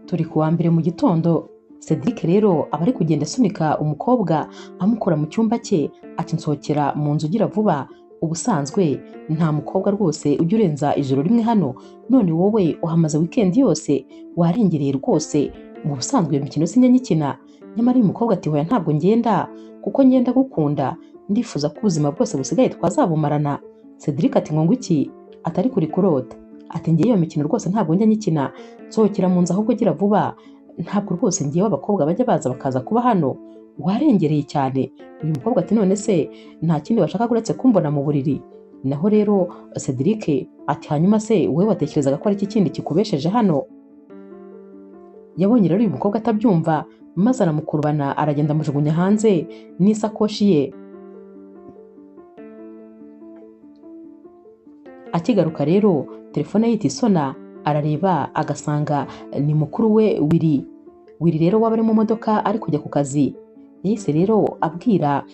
Turi kuwa mbere mu gitondo, Cedric rero aba ari kugenda asunika umukobwa amukora mu cyumba cye, ati nsohokera mu nzu ugira vuba, ubusanzwe nta mukobwa rwose ujya urenza ijoro rimwe hano, none wowe uhamaze weekend yose, warengereye rwose, mu busanzwe iyo mikino sinjya nyikina, nyamara uyu mukobwa ati hoya ntabwo ngenda, kuko ngenda gukunda, ndifuza ko ubuzima bwose busigaye twazabumarana. Cedric ati ngo iki? Atari kuri kurota, ati ngiye iyo mikino rwose ntabwo njya nyikina, nsohokera mu nzu ahubwo gira vuba, ntabwo rwose ngiye abakobwa bajya baza bakaza kuba hano, warengereye cyane. Uyu mukobwa ati none se nta kindi washaka uretse kumbona mu buriri? Naho rero Cedric ati hanyuma se wowe watekerezaga ko ari iki kindi kikubesheje hano? Yabonye rero uyu mukobwa atabyumva, maze aramukurubana aragenda amujugunya hanze n'isakoshi ye. Akigaruka rero telefone ye ihita isona, arareba agasanga ni mukuru we Willy rero waba ari mu modoka ari kujya ku kazi. Yahise rero abwira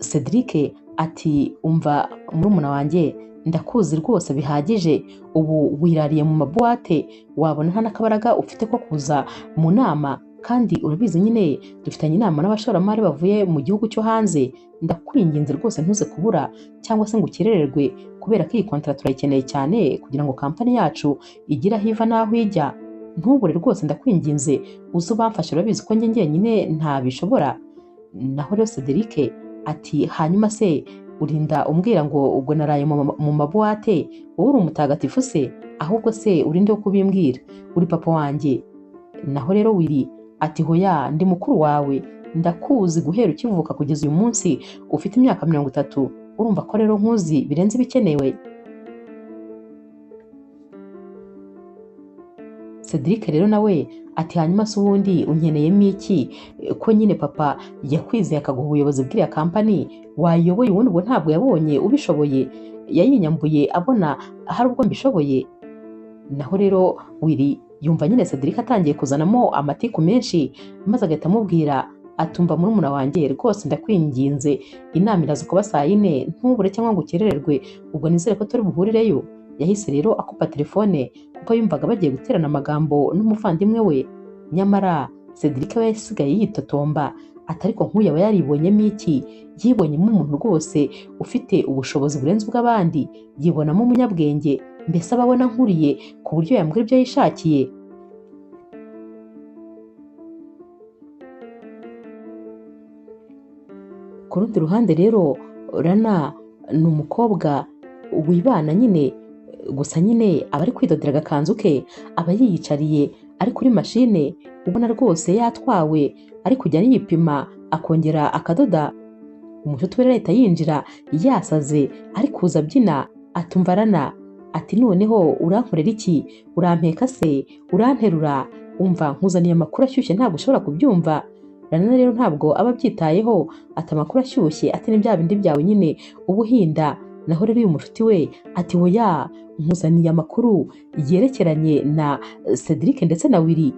Cedric ati umva murumuna wanjye, ndakuzi rwose bihagije, ubu wirariye mu mabuwate, wabona nta n'akabaraga ufite ko kuza mu nama, kandi urabizi nyine dufitanye inama n'abashoramari bavuye mu gihugu cyo hanze, ndakwinginze rwose ntuze kubura cyangwa se ngo ukerererwe, kubera ko iyi contract turayikeneye cyane kugira ngo kampani yacu igire aho iva n'aho ijya. Ntubure rwose ndakwinginze, uze ubamfashe, urabizi ko njye nyine ntabishobora. Naho rero Cedric ati hanyuma se urinda umbwira ngo ubwo naraye mu mabuwate, wowe uri umutagatifu se? Ahubwo se urinde wo kubimbwira, uri papa wanjye. Naho rero Willy ati hoya ndi mukuru wawe, ndakuzi guhera ukivuka kugeza uyu munsi ufite imyaka 30, urumva ko rero nkuzi birenze ibikenewe. Cedric rero nawe ati hanyuma se ubundi unkeneyemo iki, ko nyine papa yakwizeye akaguha ubuyobozi bw'iriya kampani, wayoboye ubundi ubwo ntabwo yabonye ubishoboye, yayinyambuye abona hari ubwo mbishoboye. Naho rero Willy yumva nyine Cedric atangiye kuzanamo amatiku menshi, maze agahita amubwira atumva murumuna wanjye rwose ndakwinginze, inama iraza kuba saa 4, ntubure cyangwa ngo ukerererwe, ubwo nizere ko turi buhurireyo. Yahise rero akupa telefone kuko yumvaga bagiye guterana amagambo n'umuvandimwe we, nyamara Cedric we yasigaye yitotomba, atariko nk'uyu aba yaribonyemo iki? Yibonyemo umuntu rwose ufite ubushobozi burenze ubw'abandi, yibonamo umunyabwenge, mbese ababona nkuriye ku buryo yambwira ibyo yishakiye. Ku rundi ruhande rero Rana ni umukobwa wibana nyine, gusa nyine aba ari kwidodera agakanzu ke, aba yiyicariye ari kuri mashine, ubona rwose yatwawe, ari kujya yipima akongera akadoda. Umushuti we leta yinjira yasaze, ari kuza abyina, atumva Rana ati noneho urankorera iki? Urampeka se? Uranterura? Umva nkuzaniye amakuru ashyushye ntabwo ushobora kubyumva. Rana rero ntabwo aba abyitayeho, ati amakuru ashyushye ati ni bya bindi byawe nyine ubuhinda. Naho rero uyu mushuti we ati hoya nkuzaniye amakuru yerekeranye na Cedric ndetse na Willy.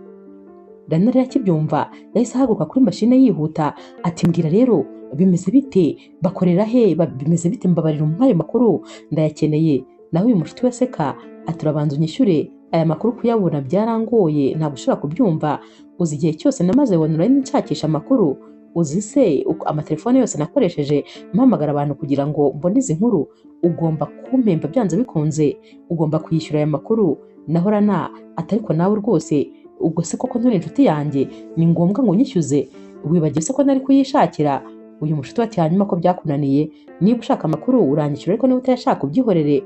Rana rero akibyumva yahise ahaguruka kuri mashine yihuta, ati mbwira rero bimeze bite, bakorera he, bimeze bite, mbabarira ayo makuru ndayakeneye. Naho uyu mushuti we seka ati urabanza unyishyure, aya makuru kuyabona byarangoye, ntabwo ushobora kubyumva, uzi igihe cyose namaze online nshakisha amakuru, uzi se amatelefone yose nakoresheje mpamagara abantu kugira ngo mbone izi nkuru, ugomba kumpemba byanze bikunze, ugomba kuyishyura aya makuru. Naho Rana atariko nawe rwose ubwo se koko nturi inshuti yanjye, ni ngombwa ngo unyishyuze? Wibagiwe se ko nari kuyishakira? Uyu mushuti ati hanyuma ko byakunaniye, niba ushaka amakuru uranyishyura, ariko niba utayashaka ubyihorere.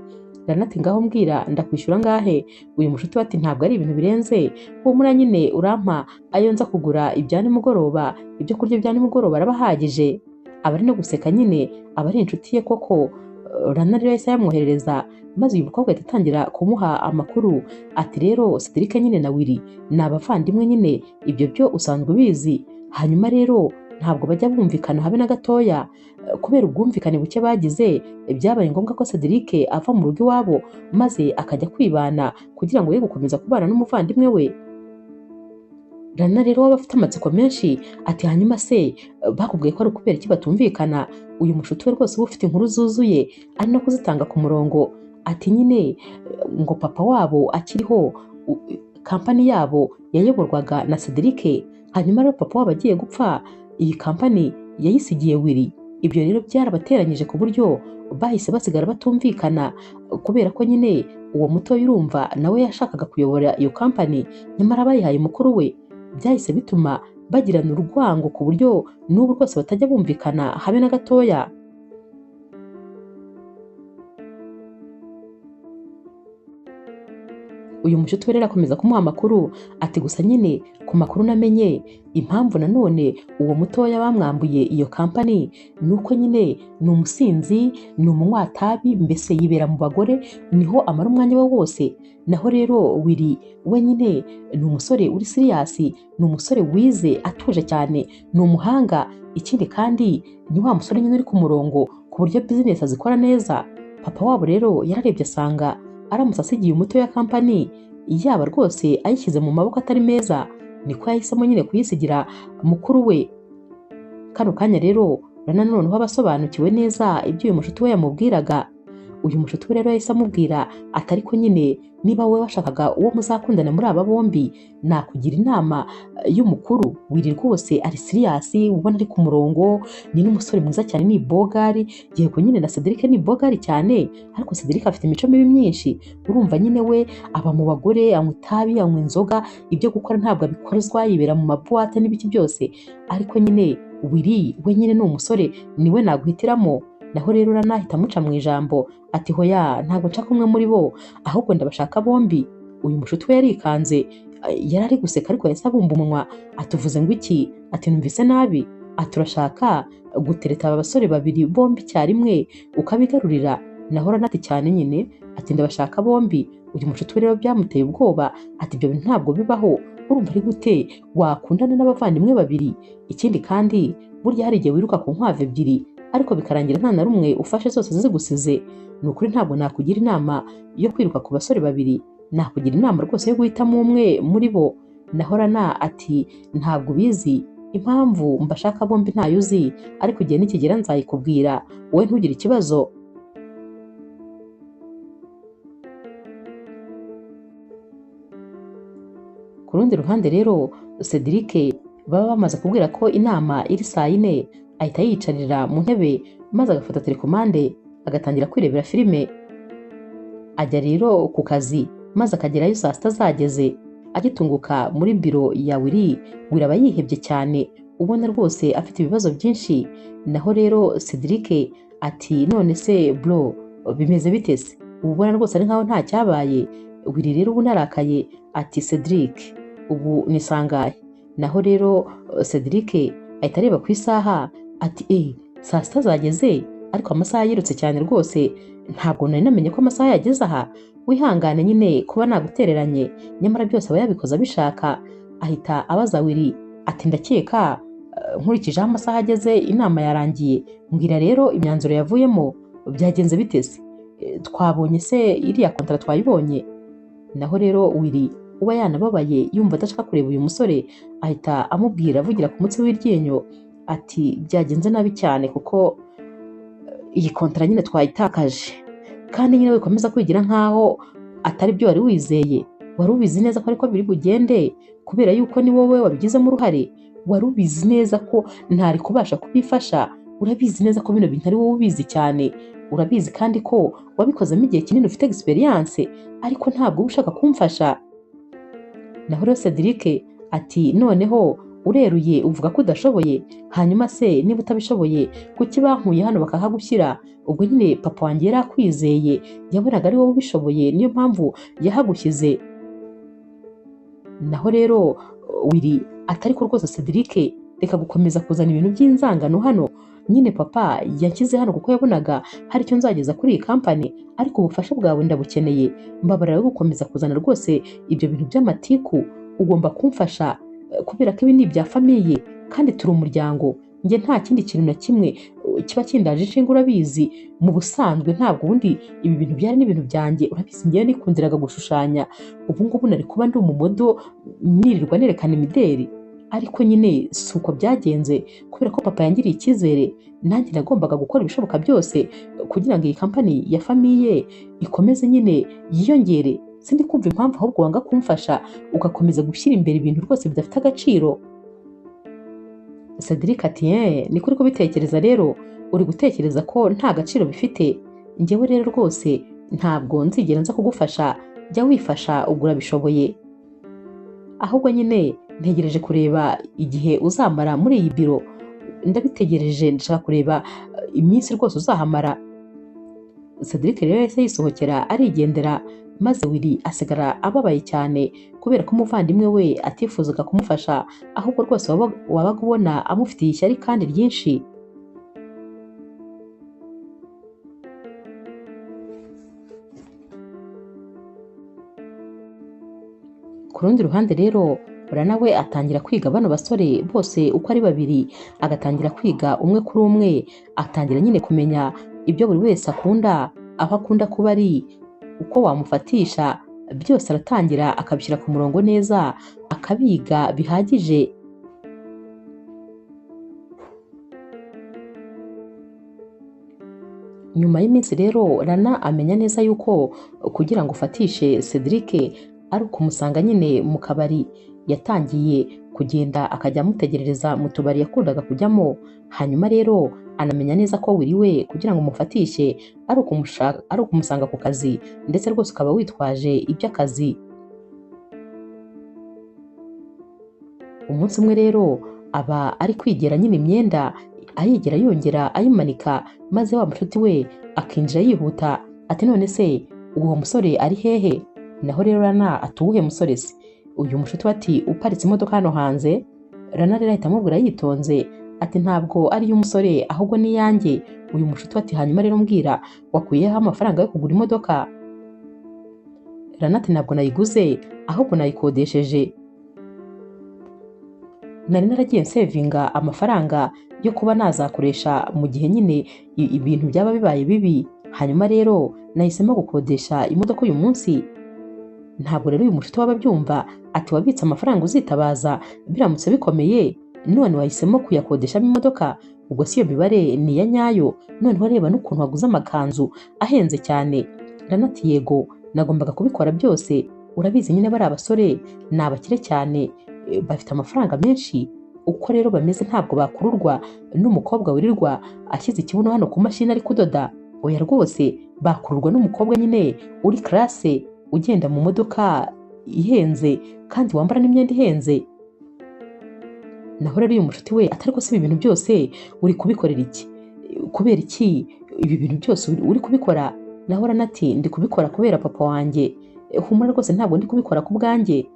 Rana ati ngaho mbwira ndakwishyura ngahe? Uyu mushuti ati ntabwo ari ibintu birenze, humura nyine urampa ayo nza kugura ibya nimugoroba, ibyo kurya bya nimugoroba araba ahagije. Aba ari no guseka nyine, aba ari inshuti ye koko. Rana rero yahise yamwoherereza, maze uyu mukobwa ahita atangira kumuha amakuru, ati rero Cedric nyine na Willy ni abavandimwe nyine, ibyo byo usanzwe ubizi. Hanyuma rero ntabwo bajya bumvikana habe na gatoya, kubera ubwumvikane buke bagize, byabaye ngombwa ko Cedric ava mu rugo iwabo maze akajya kwibana kugira ngo ye gukomeza kubana n'umuvandimwe we. Rana rero waba afite amatsiko menshi, ati hanyuma se bakubwiye ko ari ukubera iki batumvikana? Uyu mushuti we rwose uba ufite inkuru zuzuye, ari no kuzitanga ku murongo, ati nyine ngo papa wabo akiriho kampani yabo yayoborwaga na Cedric, hanyuma rero papa wabo agiye gupfa iyi kampani yayisigiye Willy. Ibyo rero byarabateranyije ku buryo bahise basigara batumvikana, kubera ko nyine uwo mutoya urumva nawe yashakaga kuyobora iyo kampani, nyamara bayihaye mukuru we. Byahise bituma bagirana urwango ku buryo n'ubu rwose batajya bumvikana habe na gatoya. Uyu mushuti we rero akomeza kumuha amakuru ati gusa nyine ku makuru namenye, impamvu nanone uwo mutoya bamwambuye iyo kampani ni uko nyine ni umusinzi, ni umunywatabi, mbese yibera mu bagore, niho amara umwanya we wose. Naho rero Willy we nyine ni umusore uri siriyasi, ni umusore wize atuje cyane, ni umuhanga, ikindi kandi ni wa musore nyine uri ku murongo ku buryo bizinesi azikora neza. Papa wabo rero yararebye asanga aramutse asigiye umutoya kampani yaba rwose ayishyize mu maboko atari meza, niko yahisemo nyine kuyisigira mukuru we. Kano kanya rero Rana noneho abasobanukiwe neza ibyo uyu mushuti we yamubwiraga. Uyu mushuti we rero yahise amubwira ati ariko nyine niba wowe washakaga uwo muzakundana muri aba bombi, nakugira inama y'umukuru. Willy rwose ari siriyasi, ubona ari ku murongo, ni n'umusore mwiza cyane, ni bogari. Yego nyine na Cedric ni bogari cyane, ariko Cedric afite imico mibi myinshi. Urumva nyine we aba mu bagore, anywa itabi, anywa inzoga, ibyo gukora ntabwo abikozwa, yibera mu mabuwate n'ibiki byose. Ariko nyine Willy we nyine ni umusore, niwe naguhitiramo. Naho rero Rana ahita amuca mu ijambo ati hoya, ntabwo nshaka umwe muri bo, ahubwo ndabashaka bombi. Uyu mushuti we yarikanze, yari ari guseka ariko yahise abumba umunwa. Atuvuze ngo iki? Ati numvise nabi? Ati urashaka gutereta aba basore babiri bombi icyarimwe ukabigarurira? Naho Rana ati cyane nyine, ati ndabashaka bombi. Uyu mushuti we rero byamuteye ubwoba, ati ibyo bintu ntabwo bibaho. Urumva ari gute wakundana n'abavandimwe babiri? Ikindi kandi burya hari igihe wiruka ku nkwavu ebyiri ariko bikarangira nta na rumwe ufashe zose zigusize. Ni ukuri ntabwo nakugira inama yo kwiruka ku basore babiri, nakugira inama rwose yo guhitamo umwe muri bo. Naho Rana ati ntabwo ubizi, impamvu mbashaka bombi ntayo uzi, ariko igihe nikigera nzayikubwira, wowe ntugire ikibazo. Ku rundi ruhande rero Cedric baba bamaze kubwira ko inama iri saa 4, ahita yiyicarira mu ntebe maze agafata telekomande agatangira kwirebera filime. Ajya rero ku kazi maze akagerayo saa 6 zageze. Agitunguka muri biro ya Willy, Willy aba yihebye cyane, ubona rwose afite ibibazo byinshi. Naho rero Cedric ati none se bro bimeze bite se? Ubona rwose ari nkaho nta cyabaye. Willy rero ubu narakaye ati Cedric ubu ni sangahe? Naho rero Cedric ahita areba ku isaha ati saa 6 zageze, ariko amasaha yirutse cyane rwose, ntabwo nari namenye ko amasaha yageze aha. Wihangane nyine kuba nagutereranye, nyamara byose aba yabikoze abishaka. Ahita abaza Willy ati ndakeka nkurikije aho amasaha ageze inama yarangiye, mbwira rero imyanzuro yavuyemo byagenze bite se? Twabonye se iriya kontara twayibonye? Naho rero Willy uba yanababaye yumva adashaka kureba uyu musore, ahita amubwira avugira ku mutsi w'iryinyo ati byagenze nabi cyane kuko iyi kontara nyine twayitakaje, kandi nyine wikomeza kwigira nkaho atari byo wari wizeye. Wari ubizi neza ko ariko biri bugende kubera yuko ni wowe wabigizemo uruhare. Wari ubizi neza ko ntari kubasha kubifasha, urabizi neza ko bino bintu ari wowe ubizi cyane, urabizi kandi ko wabikozemo igihe kinini, ufite experience, ariko ntabwo uba ushaka kumfasha. Naho rero Cedric ati noneho ureruye uvuga ko udashoboye, hanyuma se niba utabishoboye kuki bankuye hano bakahagushyira? Ubwo nyine papa wanjye yari akwizeye, yabonaga ari wowe ubishoboye, niyo mpamvu yahagushyize. Naho rero Willy atari ko rwose Cedric reka gukomeza kuzana ibintu by'inzangano hano, nyine papa yanshyize hano kuko yabonaga hari icyo nzageza kuri iyi kampani, ariko ubufasha bwawe ndabukeneye. Mbabarira gukomeza kuzana rwose ibyo bintu by'amatiku, ugomba kumfasha kubera ko ibi ni ibya famiye kandi turi umuryango. Njye nta kindi kintu na kimwe kiba kindaje inshinga, urabizi. Mu busanzwe ntabwo ubundi ibi bintu byari n'ibintu byanjye, urabizi ngewe nikundiraga gushushanya. Ubu ngubu nari kuba ndi umumodo nirirwa nerekana imideri, ariko nyine si uko byagenze. Kubera ko papa yangiriye icyizere, nanjye nagombaga gukora ibishoboka byose kugira ngo iyi kampani ya famiye ikomeze nyine yiyongere. sindi kumva impamvu ahubwo wanga kumfasha ugakomeza gushyira imbere ibintu rwose bidafite agaciro. Cedric ati ni kuri kubitekereza rero, uri gutekereza ko nta gaciro bifite. Njyewe rero rwose ntabwo nzigera nza kugufasha, jya wifasha ubwo urabishoboye. Ahubwo nyine ntegereje kureba igihe uzamara muri iyi biro, ndabitegereje, ndashaka kureba iminsi rwose uzahamara. Cedric rero yahise yisohokera arigendera, maze Willy asigara ababaye cyane kubera ko umuvandimwe we atifuzaga kumufasha, ahubwo rwose wabaga ubona amufitiye ishyari kandi ryinshi. Ku rundi ruhande rero Rana we atangira kwiga bano basore bose uko ari babiri, agatangira kwiga umwe kuri umwe, atangira nyine kumenya ibyo buri wese akunda, aho akunda kuba ari, uko wamufatisha, byose aratangira akabishyira ku murongo neza, akabiga bihagije. Nyuma y'iminsi rero Rana amenya neza yuko kugira ngo ufatishe Cedric ari ukumusanga nyine mu kabari. Yatangiye kugenda akajya amutegerereza mu tubari yakundaga kujyamo, hanyuma rero anamenya neza ko Willy we kugira ngo umufatishe ari ukumusanga ku kazi, ndetse rwose ukaba witwaje iby'akazi. Umunsi umwe rero aba ari kwigera nyine imyenda, ayigera yongera ayimanika, maze wa mushuti we akinjira yihuta ati none se uwo musore ari hehe? Naho rero Rana ati uwuhe musore se? Uyu mushuti we ati uparitse imodoka hano hanze. Rana rero ahita amubwira yitonze ati ntabwo ari y'umusore ahubwo ni iyanjye. Uyu mushuti we ati hanyuma rero mbwira wakuyeho amafaranga yo kugura imodoka? Rana ati ntabwo nayiguze ahubwo nayikodesheje. Nari naragiye nsevinga amafaranga yo kuba nazakoresha mu gihe nyine ibintu byaba bibaye bibi, hanyuma rero nahisemo gukodesha imodoka uyu munsi. Ntabwo rero uyu mushuti waba abyumva, ati wabitse amafaranga uzitabaza biramutse bikomeye, none wahisemo kuyakodeshamo imodoka? Ubwo si iyo mibare ni iya nyayo? Noneho reba n'ukuntu waguze amakanzu ahenze cyane. Rana ati yego nagombaga kubikora byose, urabizi nyine bari abasore ni abakire cyane, bafite amafaranga menshi, uko rero bameze ntabwo bakururwa n'umukobwa wirirwa ashyize ikibuno hano ku mashini ari kudoda. Oya rwose bakururwa n'umukobwa nyine uri classe, ugenda mu modoka ihenze kandi wambara n'imyenda ihenze. Naho rero uyu mushuti we atari ko si ibi bintu byose uri kubikorera iki? Kubera iki ibi bintu byose uri kubikora? Naho Rana ati ndi kubikora kubera papa wanjye, humura rwose ntabwo ndi kubikora ku bwanjye.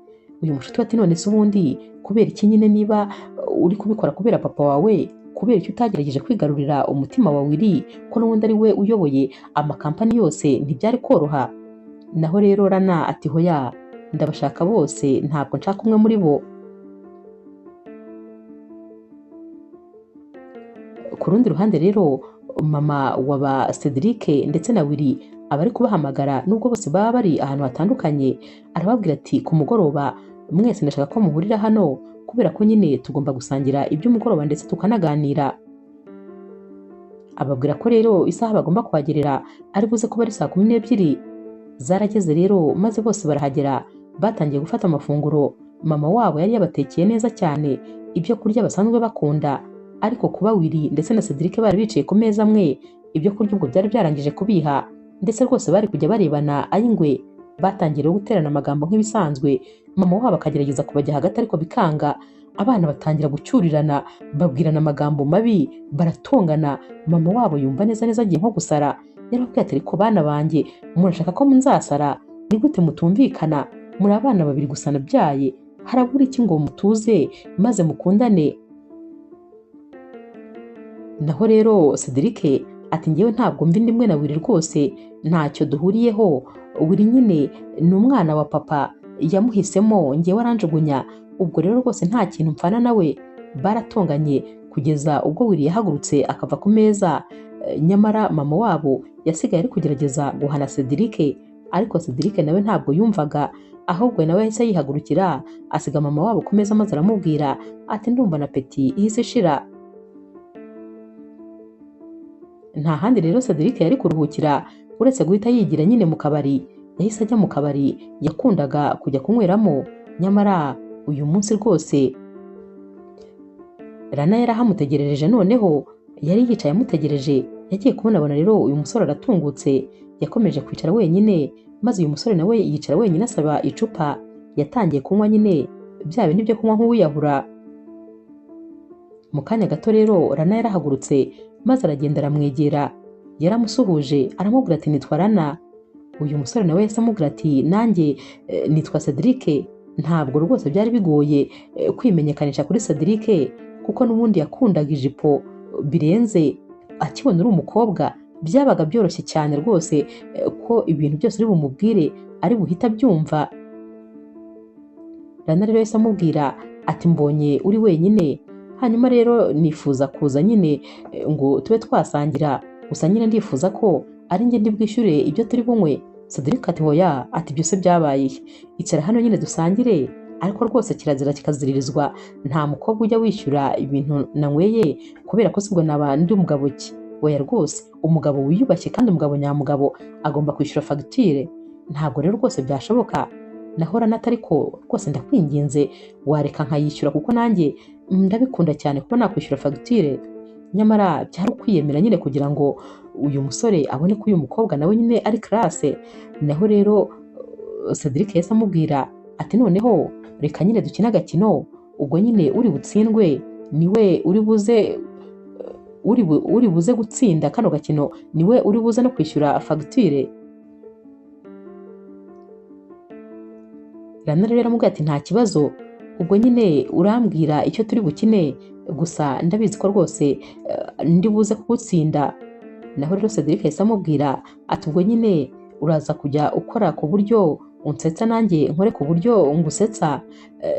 Uyu mushuti we ati none se ubundi kubera iki nyine niba uri kubikora kubera papa wawe, kubera icyo utagerageje kwigarurira umutima wa Willy ko n'ubundi ari we uyoboye amakampani yose ntibyari koroha? Naho rero Rana ati hoya ndabashaka bose, ntabwo nshaka umwe muri bo. Ku rundi ruhande rero mama wa Cedric ndetse na Willy aba ari kubahamagara, nubwo bose baba bari ahantu hatandukanye, arababwira ati ku mugoroba mwese ndashaka ko muhurira hano kubera ko nyine tugomba gusangira iby'umugoroba ndetse tukanaganira. Ababwira ko rero isaha bagomba kuhagerera ari buze kuba ari saa 12. Zarageze rero maze bose barahagera, batangiye gufata amafunguro. Mama wabo yari yabatekeye neza cyane ibyo kurya basanzwe bakunda, ariko kuba Willy ndetse na Cedric bari bicaye ku meza amwe, ibyo kurya ubwo byari byarangije kubiha, ndetse rwose bari kujya barebana ay'ingwe. Batangiye guterana amagambo nk'ibisanzwe, mama wabo akagerageza kubajya hagati ariko bikanga. Abana batangira gucyurirana, babwirana amagambo mabi, baratongana. Mama wabo yumva neza agiye nko gusara, yarababwiye ati ariko bana banjye murashaka ko nzasara? Ni gute mutumvikana? Muri abana babiri gusa nabyaye, harabura iki ngo mutuze maze mukundane? Naho rero Cedric ati ngewe ntabwo mvi ndimwe na Willy rwose, ntacyo duhuriyeho. Willy nyine ni umwana wa papa, yamuhisemo, ngewe aranjugunya, ubwo rero rwose nta kintu mpfana nawe. Baratonganye kugeza ubwo Willy yahagurutse akava ku meza, nyamara mama wabo yasigaye ari kugerageza guhana Cedric, ariko Cedric nawe ntabwo yumvaga, ahubwo nawe yahise yihagurukira asiga mama wabo ku meza maze aramubwira ati ndumva na peti ihise ishira. Nta handi rero Cedric yari kuruhukira uretse guhita yigira nyine mu kabari, yahise ajya mu kabari yakundaga kujya kunyweramo. Nyamara uyu munsi rwose Rana yari ahamutegerereje, noneho yari yicaye amutegereje. Yagiye kubonabona rero uyu musore aratungutse, yakomeje kwicara wenyine, maze uyu musore nawe yicara wenyine asaba icupa. Yatangiye kunywa nyine bya bindi byo kunywa nk'uwiyahura. Mu kanya gato rero Rana yarahagurutse maze aragenda aramwegera, yaramusuhuje aramubwira ati nitwa Rana. Uyu musore nawe yahise amubwira ati nanjye nitwa Cedric. Ntabwo rwose byari bigoye kwimenyekanisha kuri Cedric, kuko n'ubundi yakundaga ijipo birenze. Akibona uri umukobwa byabaga byoroshye cyane rwose ko ibintu byose uri bumubwire ari buhita abyumva. Rana rero yahise amubwira ati mbonye uri wenyine, hanyuma rero nifuza kuza nyine ngo tube twasangira, gusa nyine ndifuza ko ari njye ndi bwishyure ibyo turi bunywe. Cedric ati hoya, ati byose byabaye, icara hano nyine dusangire, ariko rwose kirazira kikaziririzwa, nta mukobwa ujya wishyura ibintu nanyweye kubera ko sibwo naba ndi umugabo ki. Oya rwose, umugabo wiyubashye kandi umugabo nyamugabo agomba kwishyura fagitire. Ntabwo rero rwose byashoboka. Naho Rana ati ariko rwose ndakwinginze wareka nkayishyura, kuko nanjye ndabikunda cyane kuba nakwishyura fagitire. Nyamara byari ukwiyemera nyine kugira ngo uyu musore abone ko uyu mukobwa nawe nyine ari classe. Naho rero Cedric yahise amubwira ati noneho reka nyine dukine agakino, ubwo nyine uri butsindwe niwe uri buze gutsinda kano gakino, niwe uri buze no kwishyura fagitire. Rana rero aramubwira ati nta kibazo, ubwo nyine urambwira icyo turi bukine, gusa ndabizi ko rwose ndi buze kugutsinda. Naho rero Cedric yahise amubwira ati ubwo nyine uraza kujya ukora ku buryo unsetsa nanjye nkore ku buryo ngusetsa.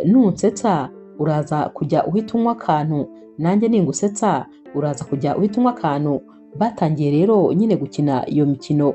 Nunsetsa uraza kujya uhita unywa akantu, nanjye ningusetsa uraza kujya uhita unywa akantu. Batangiye rero nyine gukina iyo mikino,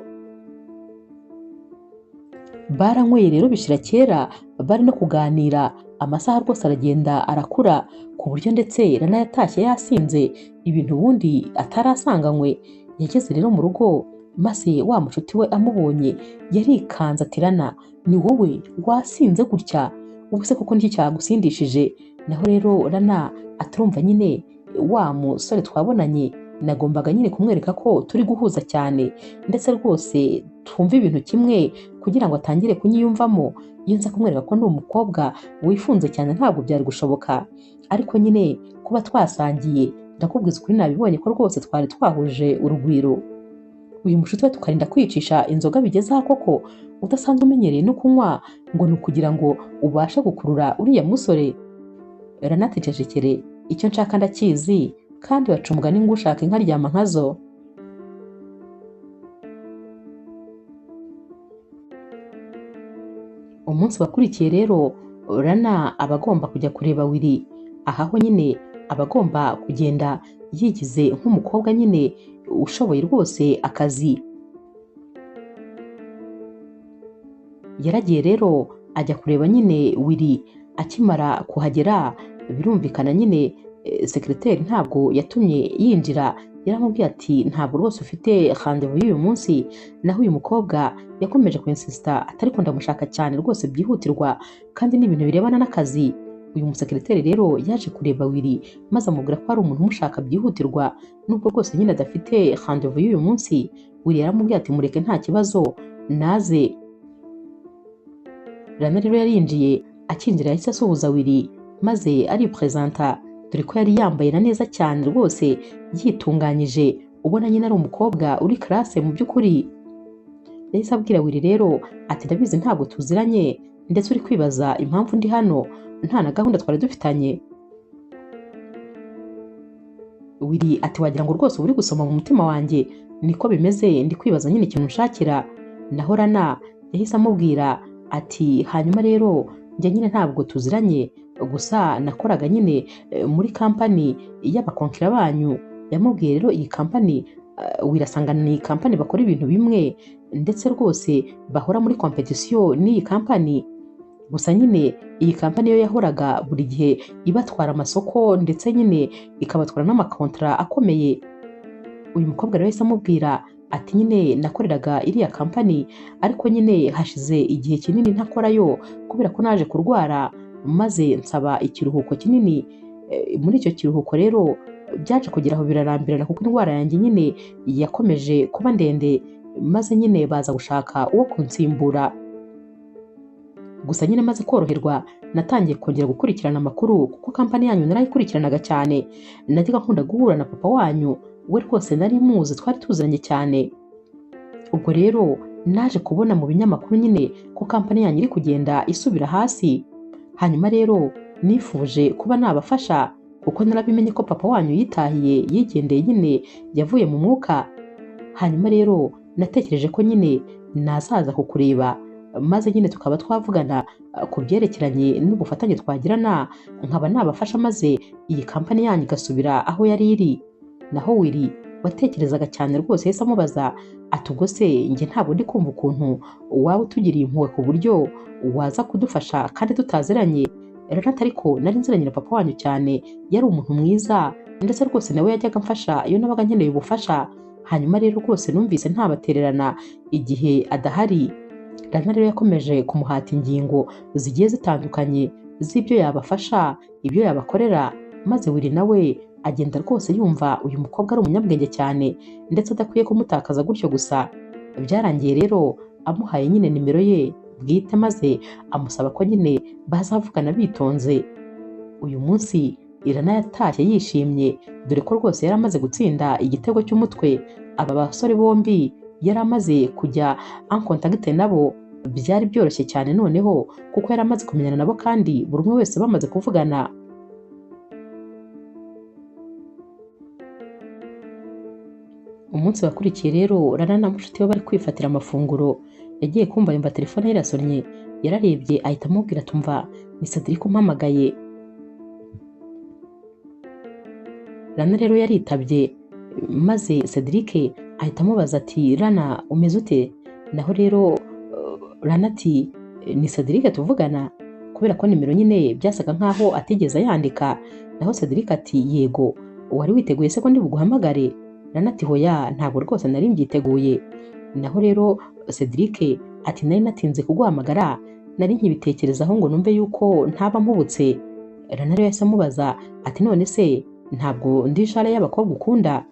baranyweye rero bishira kera, bari no kuganira. Amasaha rwose aragenda arakura ku buryo ndetse Rana yatashye yasinze ibintu ubundi atarasanganywe. Yageze rero mu rugo maze wa mushuti we amubonye yarikanze ati Rana, ni wowe wasinze gutya? Ubu se koko niki cyagusindishije? Naho rero Rana aturumva nyine wa musore twabonanye nagombaga nyine kumwereka ko turi guhuza cyane, ndetse rwose twumva ibintu kimwe kugira ngo atangire kunyiyumvamo. Iyo nza kumwereka ko ndi umukobwa wifunze cyane ntabwo byari gushoboka, ariko nyine kuba twasangiye ndakubwiza ukuri nabibonye ko rwose twari twahuje urugwiro. Uyu mushuti we tukarinda kwicisha inzoga bigeze aha koko udasanzwe umenyereye no kunywa, ngo ni ukugira ngo ubashe gukurura uriya musore. Rana ati cecekere, icyo nshaka ndakizi, kandi baca umugani ngo ushaka inka aryama nkazo. Umunsi wakurikiye rero Rana aba agomba kujya kureba Willy. Aha ho nyine aba agomba kugenda yigize nk'umukobwa nyine ushoboye rwose akazi. Yaragiye rero ajya kureba nyine Willy. Akimara kuhagera birumvikana nyine sekreteri ntabwo yatumye yinjira, yaramubwiye ati ntabwo rwose ufite rendez-vous y'uyu munsi. Naho uyu mukobwa yakomeje kwinsista ati ariko ndamushaka cyane rwose byihutirwa, kandi n'ibintu birebana n'akazi. Uyu musekreteri rero yaje kureba Willy maze amubwira ko ari umuntu umushaka byihutirwa, nubwo rwose nyine adafite rendez-vous y'uyu munsi. Willy yaramubwiye ati mureke nta kibazo naze. Rana rero yarinjiye, akinjira yahise asuhuza Willy maze aripresenta, dore ko yari yambaye na neza cyane rwose yitunganyije, ubona nyine ari umukobwa uri classe mu by'ukuri. Yahise abwira Willy rero ati ndabizi ntabwo tuziranye, ndetse uri kwibaza impamvu ndi hano, nta na gahunda twari dufitanye. Willy ati wagira ngo rwose uri gusoma mu mutima wanjye, niko bimeze, ndi kwibaza nyine ikintu nshakira. Naho Rana yahise amubwira ati hanyuma rero njye nyine ntabwo tuziranye, gusa nakoraga nyine muri kampani y'abakonkera banyu. Yamubwiye rero iyi kampani wirasangana ni kampani bakora ibintu bimwe, ndetse rwose bahora muri competition n'iyi kampani. Gusa nyine iyi kampani yo yahoraga buri gihe ibatwara amasoko, ndetse nyine ikabatwara n'amakontra akomeye. Uyu mukobwa rero yahise amubwira ati nyine nakoreraga iriya kampani ariko nyine hashize igihe kinini ntakorayo kubera ko naje kurwara maze nsaba ikiruhuko kinini. Muri icyo kiruhuko rero byaje kugera aho birarambirana kuko indwara yanjye nyine yakomeje kuba ndende, maze nyine baza gushaka uwo kunsimbura. Gusa nyine maze koroherwa natangiye kongera gukurikirana amakuru kuko kampani yanyu narayikurikiranaga cyane. Najyaga nkunda guhura na papa wanyu, we rwose nari muzi, twari tuziranye cyane. Ubwo rero naje kubona mu binyamakuru nyine ko kampani yanyu iri kugenda isubira hasi. Hanyuma rero nifuje kuba nabafasha kuko narabimenye ko papa wanyu yitahiye, yigendeye nyine, yavuye mu mwuka. Hanyuma rero natekereje ko nyine nazaza kukureba maze nyine tukaba twavugana ku byerekeranye n'ubufatanye twagirana, nkaba nabafasha maze iyi kampani yanyu igasubira aho yari iri. Naho Willy watekerezaga cyane rwose yahise amubaza ati ubwo se njye ntabwo ndi kumva ukuntu waba utugiriye impuhwe ku buryo waza kudufasha kandi tutaziranye. Renata ariko nari nziranye na papa wanyu cyane, yari umuntu mwiza ndetse rwose nawe yajyaga amfasha iyo nabaga nkeneye ubufasha. Hanyuma rero rwose numvise ntabatererana igihe adahari. Rana rero yakomeje kumuhata ingingo zigiye zitandukanye z'ibyo yabafasha, ibyo yabakorera, maze Willy nawe agenda rwose yumva uyu mukobwa ari umunyabwenge cyane ndetse adakwiye kumutakaza gutyo gusa. Byarangiye rero amuhaye nyine nimero ye bwite maze amusaba ko nyine bazavugana bitonze. Uyu munsi Irana yatashye yishimye dore ko rwose yari amaze gutsinda igitego cy'umutwe. Aba basore bombi yari amaze kujya en contact nabo, byari byoroshye cyane noneho kuko yari amaze kumenyana nabo kandi buri umwe wese bamaze kuvugana. Umunsi wakurikiye rero Rana na mushuti we bari kwifatira amafunguro, yagiye kumva yumva telefone ye irasonnye, yararebye ahita amubwira tumva ni Cedric umpamagaye. Rana rero yaritabye maze Cedric ahita amubaza ati Rana umeze ute? Naho rero Rana ati ni Cedric tuvugana, kubera ko nimero nyine byasaga nkaho atigeze yandika. Naho Cedric ati yego, wari witeguye se ko ndi buguhamagare? Rana ati hoya ntabwo rwose nari mbyiteguye. Naho rero Cedric ati nari natinze kuguhamagara, nari nkibitekerezaho ngo numve yuko ntaba mpubutse. Rana rero yahise amubaza ati none se ntabwo ndi jara y'abakobwa ukunda?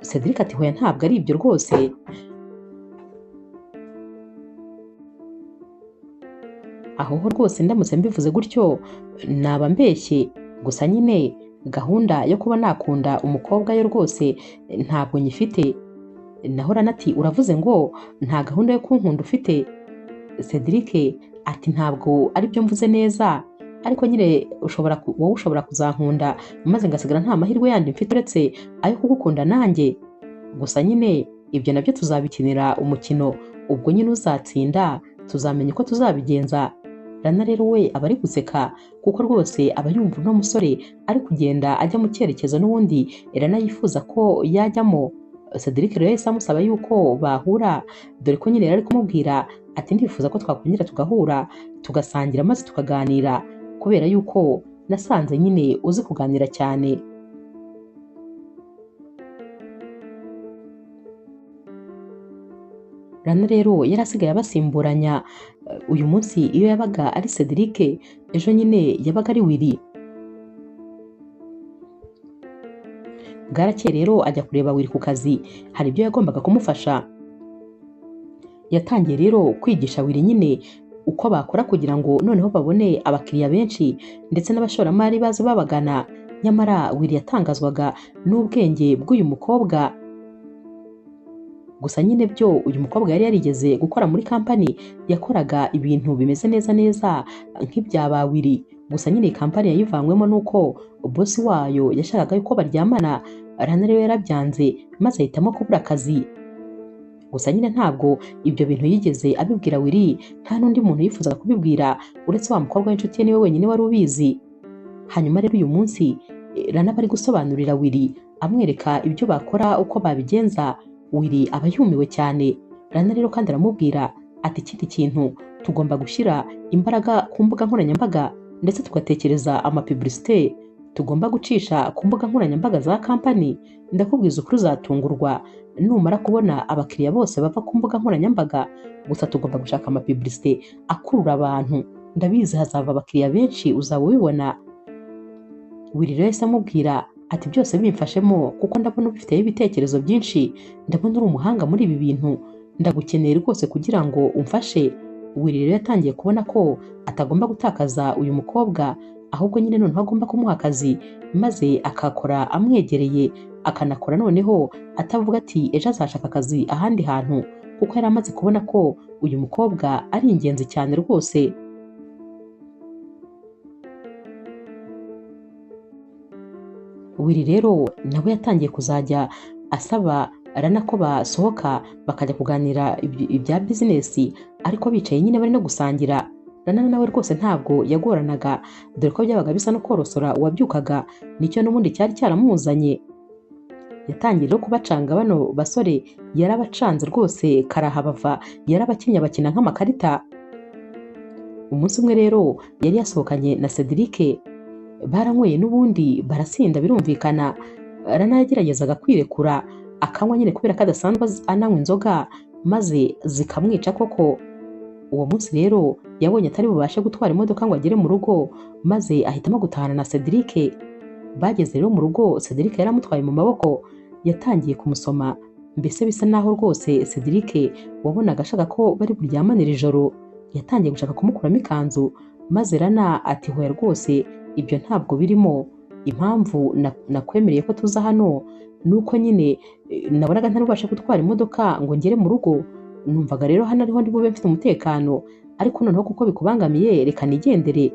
Cedric ati hoya ntabwo ari ibyo rwose. Aho rwose ndamutse mbivuze gutyo naba mbeshye, gusa nyine gahunda yo kuba nakunda umukobwa yo rwose ntabwo nyifite. Naho Rana ati uravuze ngo nta gahunda yo kunkunda ufite? Cedric ati ntabwo ari byo mvuze neza, ariko nyine wowe ushobora kuzankunda maze ngasigara nta mahirwe yandi mfite uretse ayo kugukunda nanjye. Gusa nyine ibyo nabyo tuzabikinira umukino, ubwo nyine uzatsinda tuzamenya uko tuzabigenza. Rana rero we aba ari guseka kuko rwose aba yumva uno musore ari kugenda ajya mu cyerekezo n'ubundi Rana yifuza ko yajyamo. Cedric rero yahise amusaba yuko bahura dore ko nyine yari kumubwira ati ndifuza ko twakongera tugahura tugasangira maze tukaganira kubera yuko nasanze nyine uzi kuganira cyane. Rana rero yari asigaye abasimburanya. Uyu munsi iyo yabaga ari Cedric, ejo nyine yabaga ari Willy. Bwarakeye rero ajya kureba Willy ku kazi, hari ibyo yagombaga kumufasha. Yatangiye rero kwigisha Willy nyine uko bakora kugira ngo noneho babone abakiriya benshi ndetse n'abashoramari baza babagana. Nyamara Willy yatangazwaga n'ubwenge bw'uyu mukobwa. Gusa nyine byo uyu mukobwa yari yarigeze gukora muri kampani yakoraga ibintu bimeze neza nk'ibyaba Willy. Gusa nyine kampani yayivanywemo nuko boss wayo yashakaga yuko baryamana. Rana rero yarabyanze maze ahitamo kubura akazi. Gusa nyine ntabwo ibyo bintu yigeze abibwira Willy, nta n'undi muntu yifuzaga kubibwira uretse wa mukobwa w'inshuti ye niwe wenyine wari ubizi. Hanyuma rero uyu munsi Rana bari gusobanurira Willy amwereka ibyo bakora uko babigenza. Willy aba yumiwe cyane. Rana rero kandi aramubwira ati ikindi kintu tugomba gushyira imbaraga ku mbuga nkoranyambaga ndetse tugatekereza amapublicité tugomba gucisha ku mbuga nkoranyambaga za kampani, ndakubwiza ukuri uzatungurwa numara kubona abakiriya bose bava ku mbuga nkoranyambaga. Gusa tugomba gushaka amapibulisite akurura abantu, ndabizi hazava abakiriya benshi uzaba ubibona. Willy rero yahise amubwira ati byose bimfashemo kuko ndabona ubifiteho ibitekerezo byinshi, ndabona uri umuhanga muri ibi bintu, ndagukeneye rwose kugira ngo umfashe. Willy rero yatangiye kubona ko atagomba gutakaza uyu mukobwa, ahubwo nyine noneho agomba kumuha akazi maze akakora amwegereye, akanakora noneho atavuga ati ejo azashaka akazi ahandi hantu, kuko yari amaze kubona ko uyu mukobwa ari ingenzi cyane rwose. Willy rero nawe yatangiye kuzajya asaba Rana ko basohoka bakajya kuganira ibya bizinesi, ariko bicaye nyine bari no gusangira. Rana nawe rwose ntabwo yagoranaga, dore ko byabaga bisa no korosora uwabyukaga, nicyo n'ubundi cyari cyaramuzanye. Yatangiye rero kubacanga bano basore, yarabacanze rwose karahabava, yarabakinnye bakina nk'amakarita. Umunsi umwe rero yari yasohokanye na Cedric, baranyweye n'ubundi barasinda birumvikana. Rana yageragezaga kwirekura akanywa nyine kubera ko adasanzwe ananywa inzoga maze zikamwica koko. Uwo munsi rero yabonye atari bubashe gutwara imodoka ngo agere mu rugo, maze ahitamo gutahana na Cedric. Bageze rero mu rugo, Cedric yaramutwaye mu maboko, yatangiye kumusoma, mbese bisa naho rwose Cedric wabonaga ashaka ko bari buryamanire ijoro. Yatangiye gushaka kumukuramo ikanzu, maze Rana ati hoya rwose ibyo ntabwo birimo, impamvu nakwemereye ko tuza hano nuko nyine nabonaga ntari bubashe gutwara imodoka ngo ngere mu rugo, numvaga rero hano ariho ndi bube mfite umutekano, ariko noneho kuko bikubangamiye reka nigendere.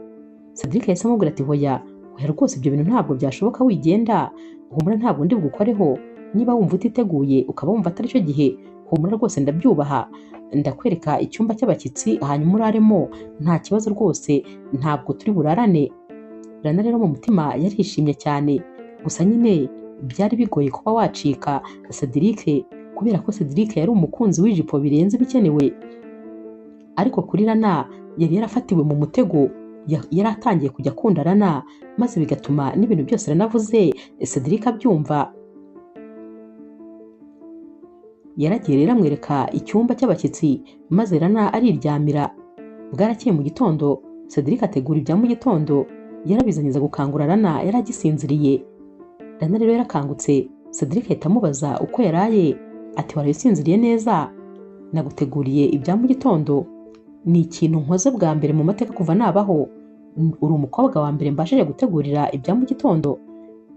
Cedric yahise amubwira ati hoya rwose ibyo bintu ntabwo byashoboka, wigenda, humura ntabwo ndi bugukoreho, niba wumva utiteguye ukaba wumva atari cyo gihe, humura rwose ndabyubaha, ndakwereka icyumba cy'abashyitsi hanyuma uraremo, nta kibazo rwose, ntabwo turi burarane. Rana rero mu mutima yarishimye cyane, gusa nyine byari bigoye kuba wacika Cedric, kubera ko Cedric yari umukunzi w'ijipo birenze bikenewe. Ariko kuri Rana yari yarafatiwe mu mutego, yari atangiye kujya akunda Rana, maze bigatuma n'ibintu byose Rana avuze Cedric abyumva. Yaragiye rero amwereka icyumba cy'abashyitsi, maze Rana ariryamira. Bwarakeye mu gitondo, Cedric ategura ibya mu gitondo, yarabizaniza gukangura Rana yari agisinziriye. Rana rero yarakangutse, Cedric ahita amubaza uko yaraye, ati waraye usinziriye neza? Naguteguriye ibya mu gitondo, ni ikintu nkoze bwa mbere mu mateka kuva nabaho, uri umukobwa wa mbere mbashije gutegurira ibya mu gitondo.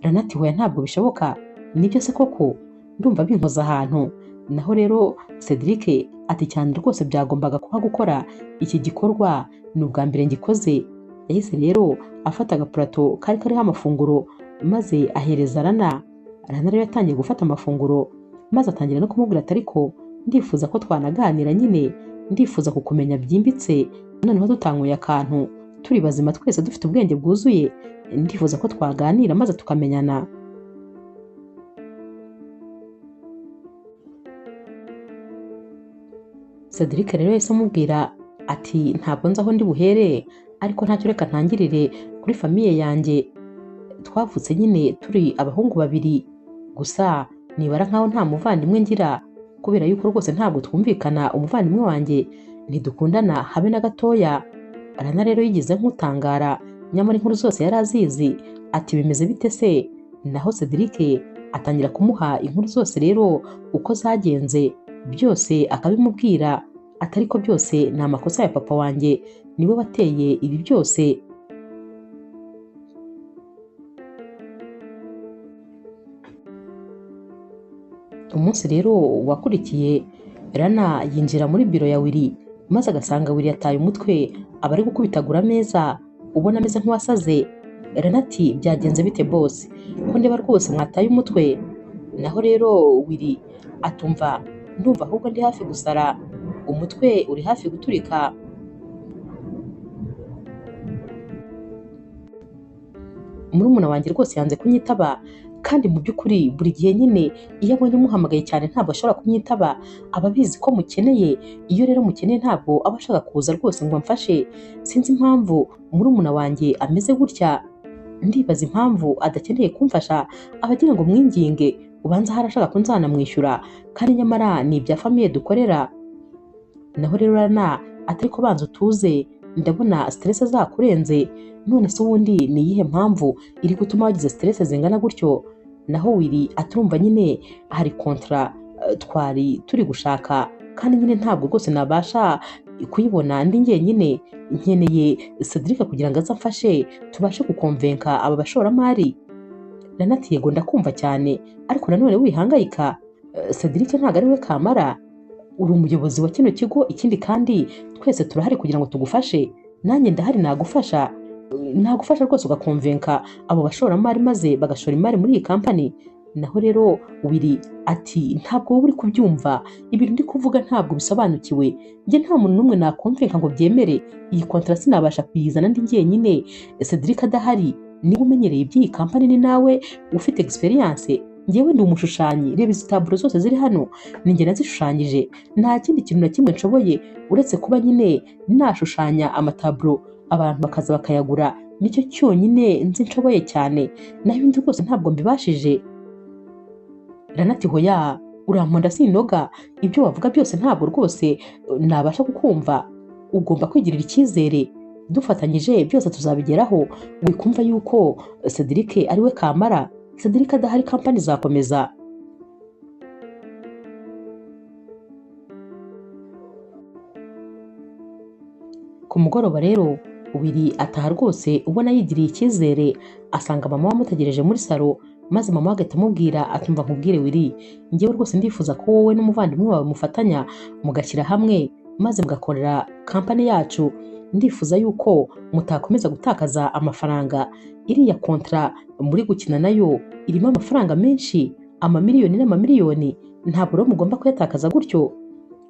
Rana ati hoya ntabwo bishoboka, nibyo se koko, ndumva binkoza ahantu. Naho rero Cedric ati cyane rwose byagombaga kuba gukora iki gikorwa, ni ubwa mbere ngikoze. Yahise rero afata agapurato kari kariho amafunguro maze ahereza Rana. Rana rero yatangiye gufata amafunguro, maze atangira no kumubwira ati ariko ndifuza ko twanaganira nyine, ndifuza kukumenya byimbitse, noneho dutanguye akantu turi bazima twese dufite ubwenge bwuzuye, ndifuza ko twaganira maze tukamenyana. Cedric rero yahise amubwira ati ntabwo nzi aho ndi buhere, ariko ntacyo reka ntangirire kuri famiye yanjye. Twavutse nyine turi abahungu babiri, gusa nibara nkaho nta muvandimwe ngira, kubera yuko rwose ntabwo twumvikana umuvandimwe wanjye, ntidukundana habe na gatoya. Rana rero yigize nk'utangara, nyamara inkuru zose yari azizi, ati bimeze bite se? Naho Cedric atangira kumuha inkuru zose rero uko zagenze, byose akabimubwira, atari ko byose ni amakosa ya papa wanjye, niwe wateye ibi byose. Umunsi rero wakurikiye, Rana yinjira muri biro ya Willy, maze agasanga Willy yataye umutwe, aba ari gukubitagura ameza, ubona ameze nk'uwasaze. Rana ati byagenze bite boss, ko ndeba rwose mwataye umutwe? Naho rero Willy atumva, ndumva ahubwo ndi hafi gusara, umutwe uri hafi guturika. Murumuna wanjye rwose yanze kunyitaba, kandi mu by'ukuri buri gihe nyine iyo abonye umuhamagaye cyane ntabwo ashobora kumwitaba, aba abizi ko mukeneye. Iyo rero mukeneye ntabwo aba ashaka kuza rwose ngo amfashe, sinzi impamvu murumuna wanjye ameze gutya. ndibaza impamvu adakeneye kumfasha, abagira ngo mwinginge, ubanza harashaka ko nzanamwishyura kandi nyamara ni ibya famiye dukorera. Naho rero Rana ati ariko banza utuze, ndabona stress zakurenze, none se ubundi ni iyihe mpamvu iri gutuma wagize stress zingana gutyo? Naho Willy aturumva nyine hari kontra twari turi gushaka kandi nyine ntabwo rwose nabasha kuyibona ndi njyenyine, nkeneye Cedric kugira ngo aze amfashe tubashe gukonvenka aba bashoramari. Rana ati yego ndakumva cyane, ariko nanone wihangayika, Cedric ntabwo ari we kamara, uri umuyobozi wa kino kigo, ikindi kandi twese turahari kugira ngo tugufashe, nanjye ndahari nagufasha rwose ugakonvenka abo bashoramari maze bagashora imari muri iyi kampani. Naho rero Willy ati ntabwo wowe uri kubyumva, ibintu ndi kuvuga ntabwo bisobanukiwe, njye nta muntu n'umwe nakonvenka ngo byemere iyi kontra, sinabasha kuyizana ndi njyenyine Cedric adahari, niba umenyereye iby'iyi kampani ni nawe ufite experience, njyewe ndi umushushanyi, reba izi taburo zose ziri hano ni njye nazishushanyije, nta kindi kintu na kimwe nshoboye uretse kuba nyine nashushanya amataburo abantu bakaza bakayagura, nicyo cyonyine nzi nshoboye cyane, naho ibindi rwose ntabwo mbibashije. Rana ati hoya uramponda sinoga, ibyo wavuga byose ntabwo rwose nabasha kukumva, ugomba kwigirira icyizere, dufatanyije byose tuzabigeraho, wikumva yuko Cedric ari we kamara, Cedric adahari kampani izakomeza. Ku mugoroba rero Willy ataha rwose ubona yigiriye icyizere, asanga mama wamutegereje muri salo, maze mama agahita amubwira atumva nkubwire Willy, njyewe rwose ndifuza ko wowe n'umuvandimwe wawe mufatanya mugashyira hamwe maze mugakorera kampani yacu, ndifuza yuko mutakomeza gutakaza amafaranga, iriya kontra muri gukina nayo irimo amafaranga menshi, amamiliyoni n'amamiliyoni, ntabwo rero mugomba kuyatakaza gutyo.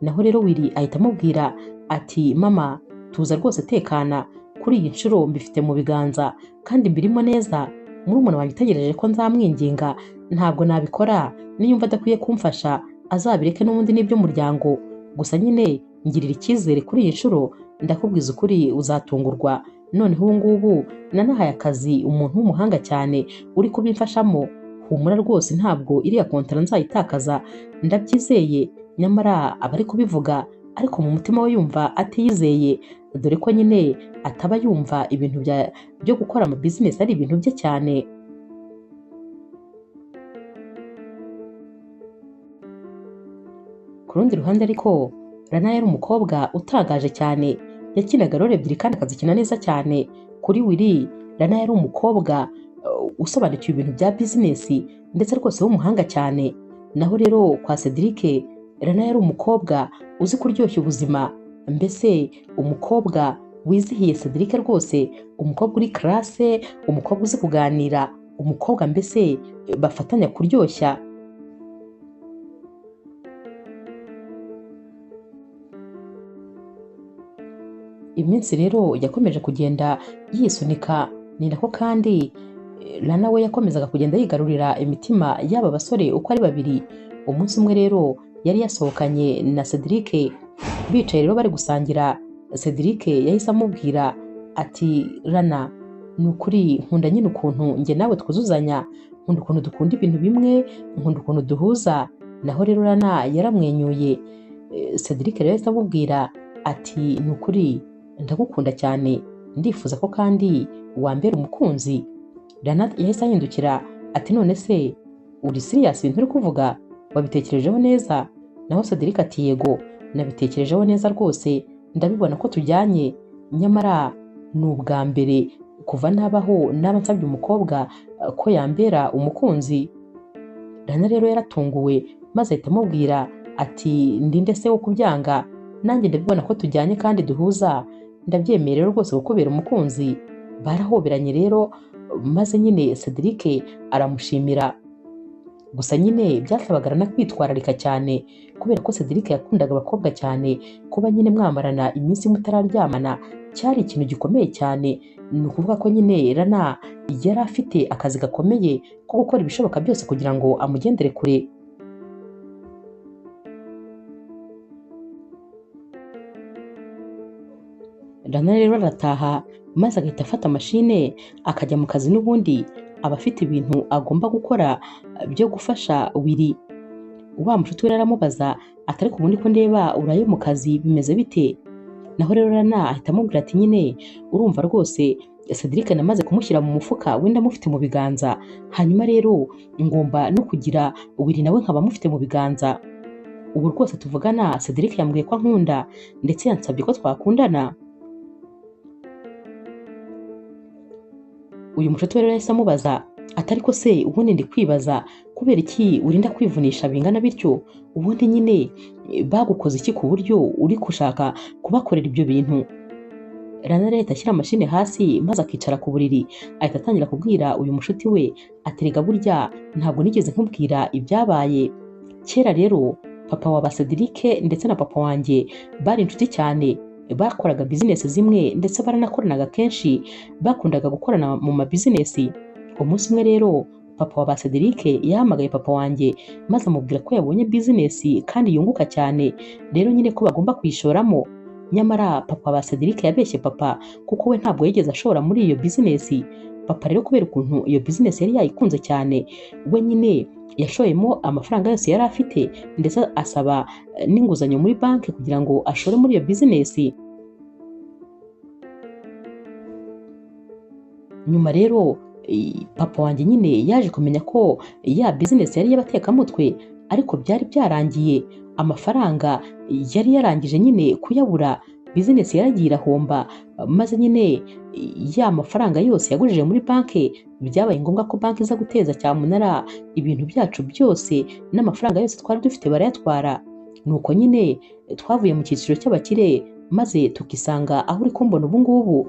Naho rero Willy ahita amubwira ati mama tuza rwose tekana, kuri iyi nshuro mbifite mu biganza kandi mbirimo neza, murumuna wanjye utegereje ko nzamwinginga ntabwo nabikora, niyumva adakwiye kumfasha azabireke n'ubundi n'iby'umuryango, gusa nyine ngirira icyizere kuri iyi nshuro, ndakubwiza ukuri uzatungurwa, noneho ubu ngubu nanahaye akazi umuntu w'umuhanga cyane uri kubimfashamo, humura rwose ntabwo iriya kontara nzayitakaza, ndabyizeye, nyamara aba ari kubivuga ariko mu mutima we yumva atiyizeye, dore ko nyine ataba yumva ibintu byo gukora ama business ari ibintu bye cyane. Ku rundi ruhande ariko Rana yari umukobwa utangaje cyane, yakinaga role ebyiri kandi akazikina neza cyane. Kuri Willy Rana yari umukobwa usobanukiwe ibintu bya business ndetse rwose w'umuhanga cyane. Naho rero kwa Cedric Rana yari umukobwa uzi kuryoshya ubuzima, mbese umukobwa wizihiye Cedric rwose, umukobwa uri classe, umukobwa uzi kuganira, umukobwa mbese bafatanya kuryoshya. Iminsi rero yakomeje kugenda yisunika, ni nako kandi Rana we yakomezaga kugenda yigarurira imitima y'aba basore uko ari babiri. Umunsi umwe rero yari yasohokanye na Cedric, bicaye rero bari gusangira, Cedric yahise amubwira ati Rana ni ukuri nkunda nyine ukuntu njye nawe twuzuzanya, nkunda ukuntu dukunda ibintu bimwe, nkunda ukuntu duhuza. Naho rero Rana yaramwenyuye, Cedric rero yahise amubwira ati ni ukuri ndagukunda cyane, ndifuza ko kandi wambera umukunzi. Rana yahise ahindukira ati none se uri serious ibintu uri kuvuga, wabitekerejeho neza? Naho Cedric ati yego nabitekerejeho neza rwose, ndabibona ko tujyanye, nyamara ni ubwa mbere kuva nabaho naba nsabye umukobwa ko yambera umukunzi. Rana rero yaratunguwe maze ahita amubwira ati ndinde se wo kubyanga, nanjye ndabibona ko tujyanye kandi duhuza, ndabyemerera rwose kukubera umukunzi. Barahoberanye rero maze nyine Cedric aramushimira, gusa nyine byasabaga Rana kwitwararika cyane kubera ko Cedric yakundaga abakobwa cyane, kuba nyine mwamarana iminsi mutararyamana cyari ikintu gikomeye cyane. Ni ukuvuga ko nyine Rana yari afite akazi gakomeye ko gukora ibishoboka byose kugira ngo amugendere kure. Rana rero arataha maze agahita afata mashine akajya mu kazi, n'ubundi aba afite ibintu agomba gukora byo gufasha Willy. Wa mushuti we aramubaza ati ariko ubundi ko ndeba uraye mu kazi bimeze bite? Naho rero Rana ahita amubwira ati nyine urumva rwose Cedric namaze kumushyira mu mufuka wenda mufite mu biganza, hanyuma rero ngomba no kugira Willy nawe nkaba mufite mu biganza. Ubu rwose tuvugana Cedric yambwiye ko ankunda ndetse yansabye ko twakundana. Uyu mushuti we rero yahise amubaza ati ariko se ubundi ndi kwibaza kubera iki urinda kwivunisha bingana bityo, ubundi nyine bagukoze iki ku buryo uri gushaka kubakorera ibyo bintu? Rana rero ashyira mashine hasi maze akicara ku buriri, ahita atangira kubwira uyu mushuti we ati rega burya ntabwo nigeze nkubwira ibyabaye. Kera rero papa wa Cedric ndetse na papa wanjye bari inshuti cyane, bakoraga bizinesi zimwe ndetse baranakoranaga kenshi, bakundaga gukorana mu mabizinesi. Umunsi umwe rero papa wa Cedric yahamagaye papa wanjye maze amubwira ko yabonye bizinesi kandi yunguka cyane, rero nyine ko bagomba kuyishoramo. Nyamara papa wa Cedric yabeshye papa kuko we ntabwo yigeze ashora muri iyo bizinesi. Papa rero kubera ukuntu iyo bizinesi yari yayikunze cyane, we nyine yashoyemo amafaranga yose yari afite ndetse asaba n'inguzanyo muri banki kugira ngo ashore muri iyo bizinesi. Nyuma rero papa wanjye nyine yaje kumenya ko ya bizinesi yari y'abatekamutwe, ariko byari byarangiye, amafaranga yari yarangije nyine kuyabura, bizinesi yaragiye irahomba, maze nyine ya mafaranga yose yagujije muri banki byabaye ngombwa ko banki iza guteza cyamunara ibintu byacu byose, n'amafaranga yose twari dufite barayatwara. Nuko nyine twavuye mu cyiciro cy'abakire maze tukisanga aho uri kumbona ubu ngubu.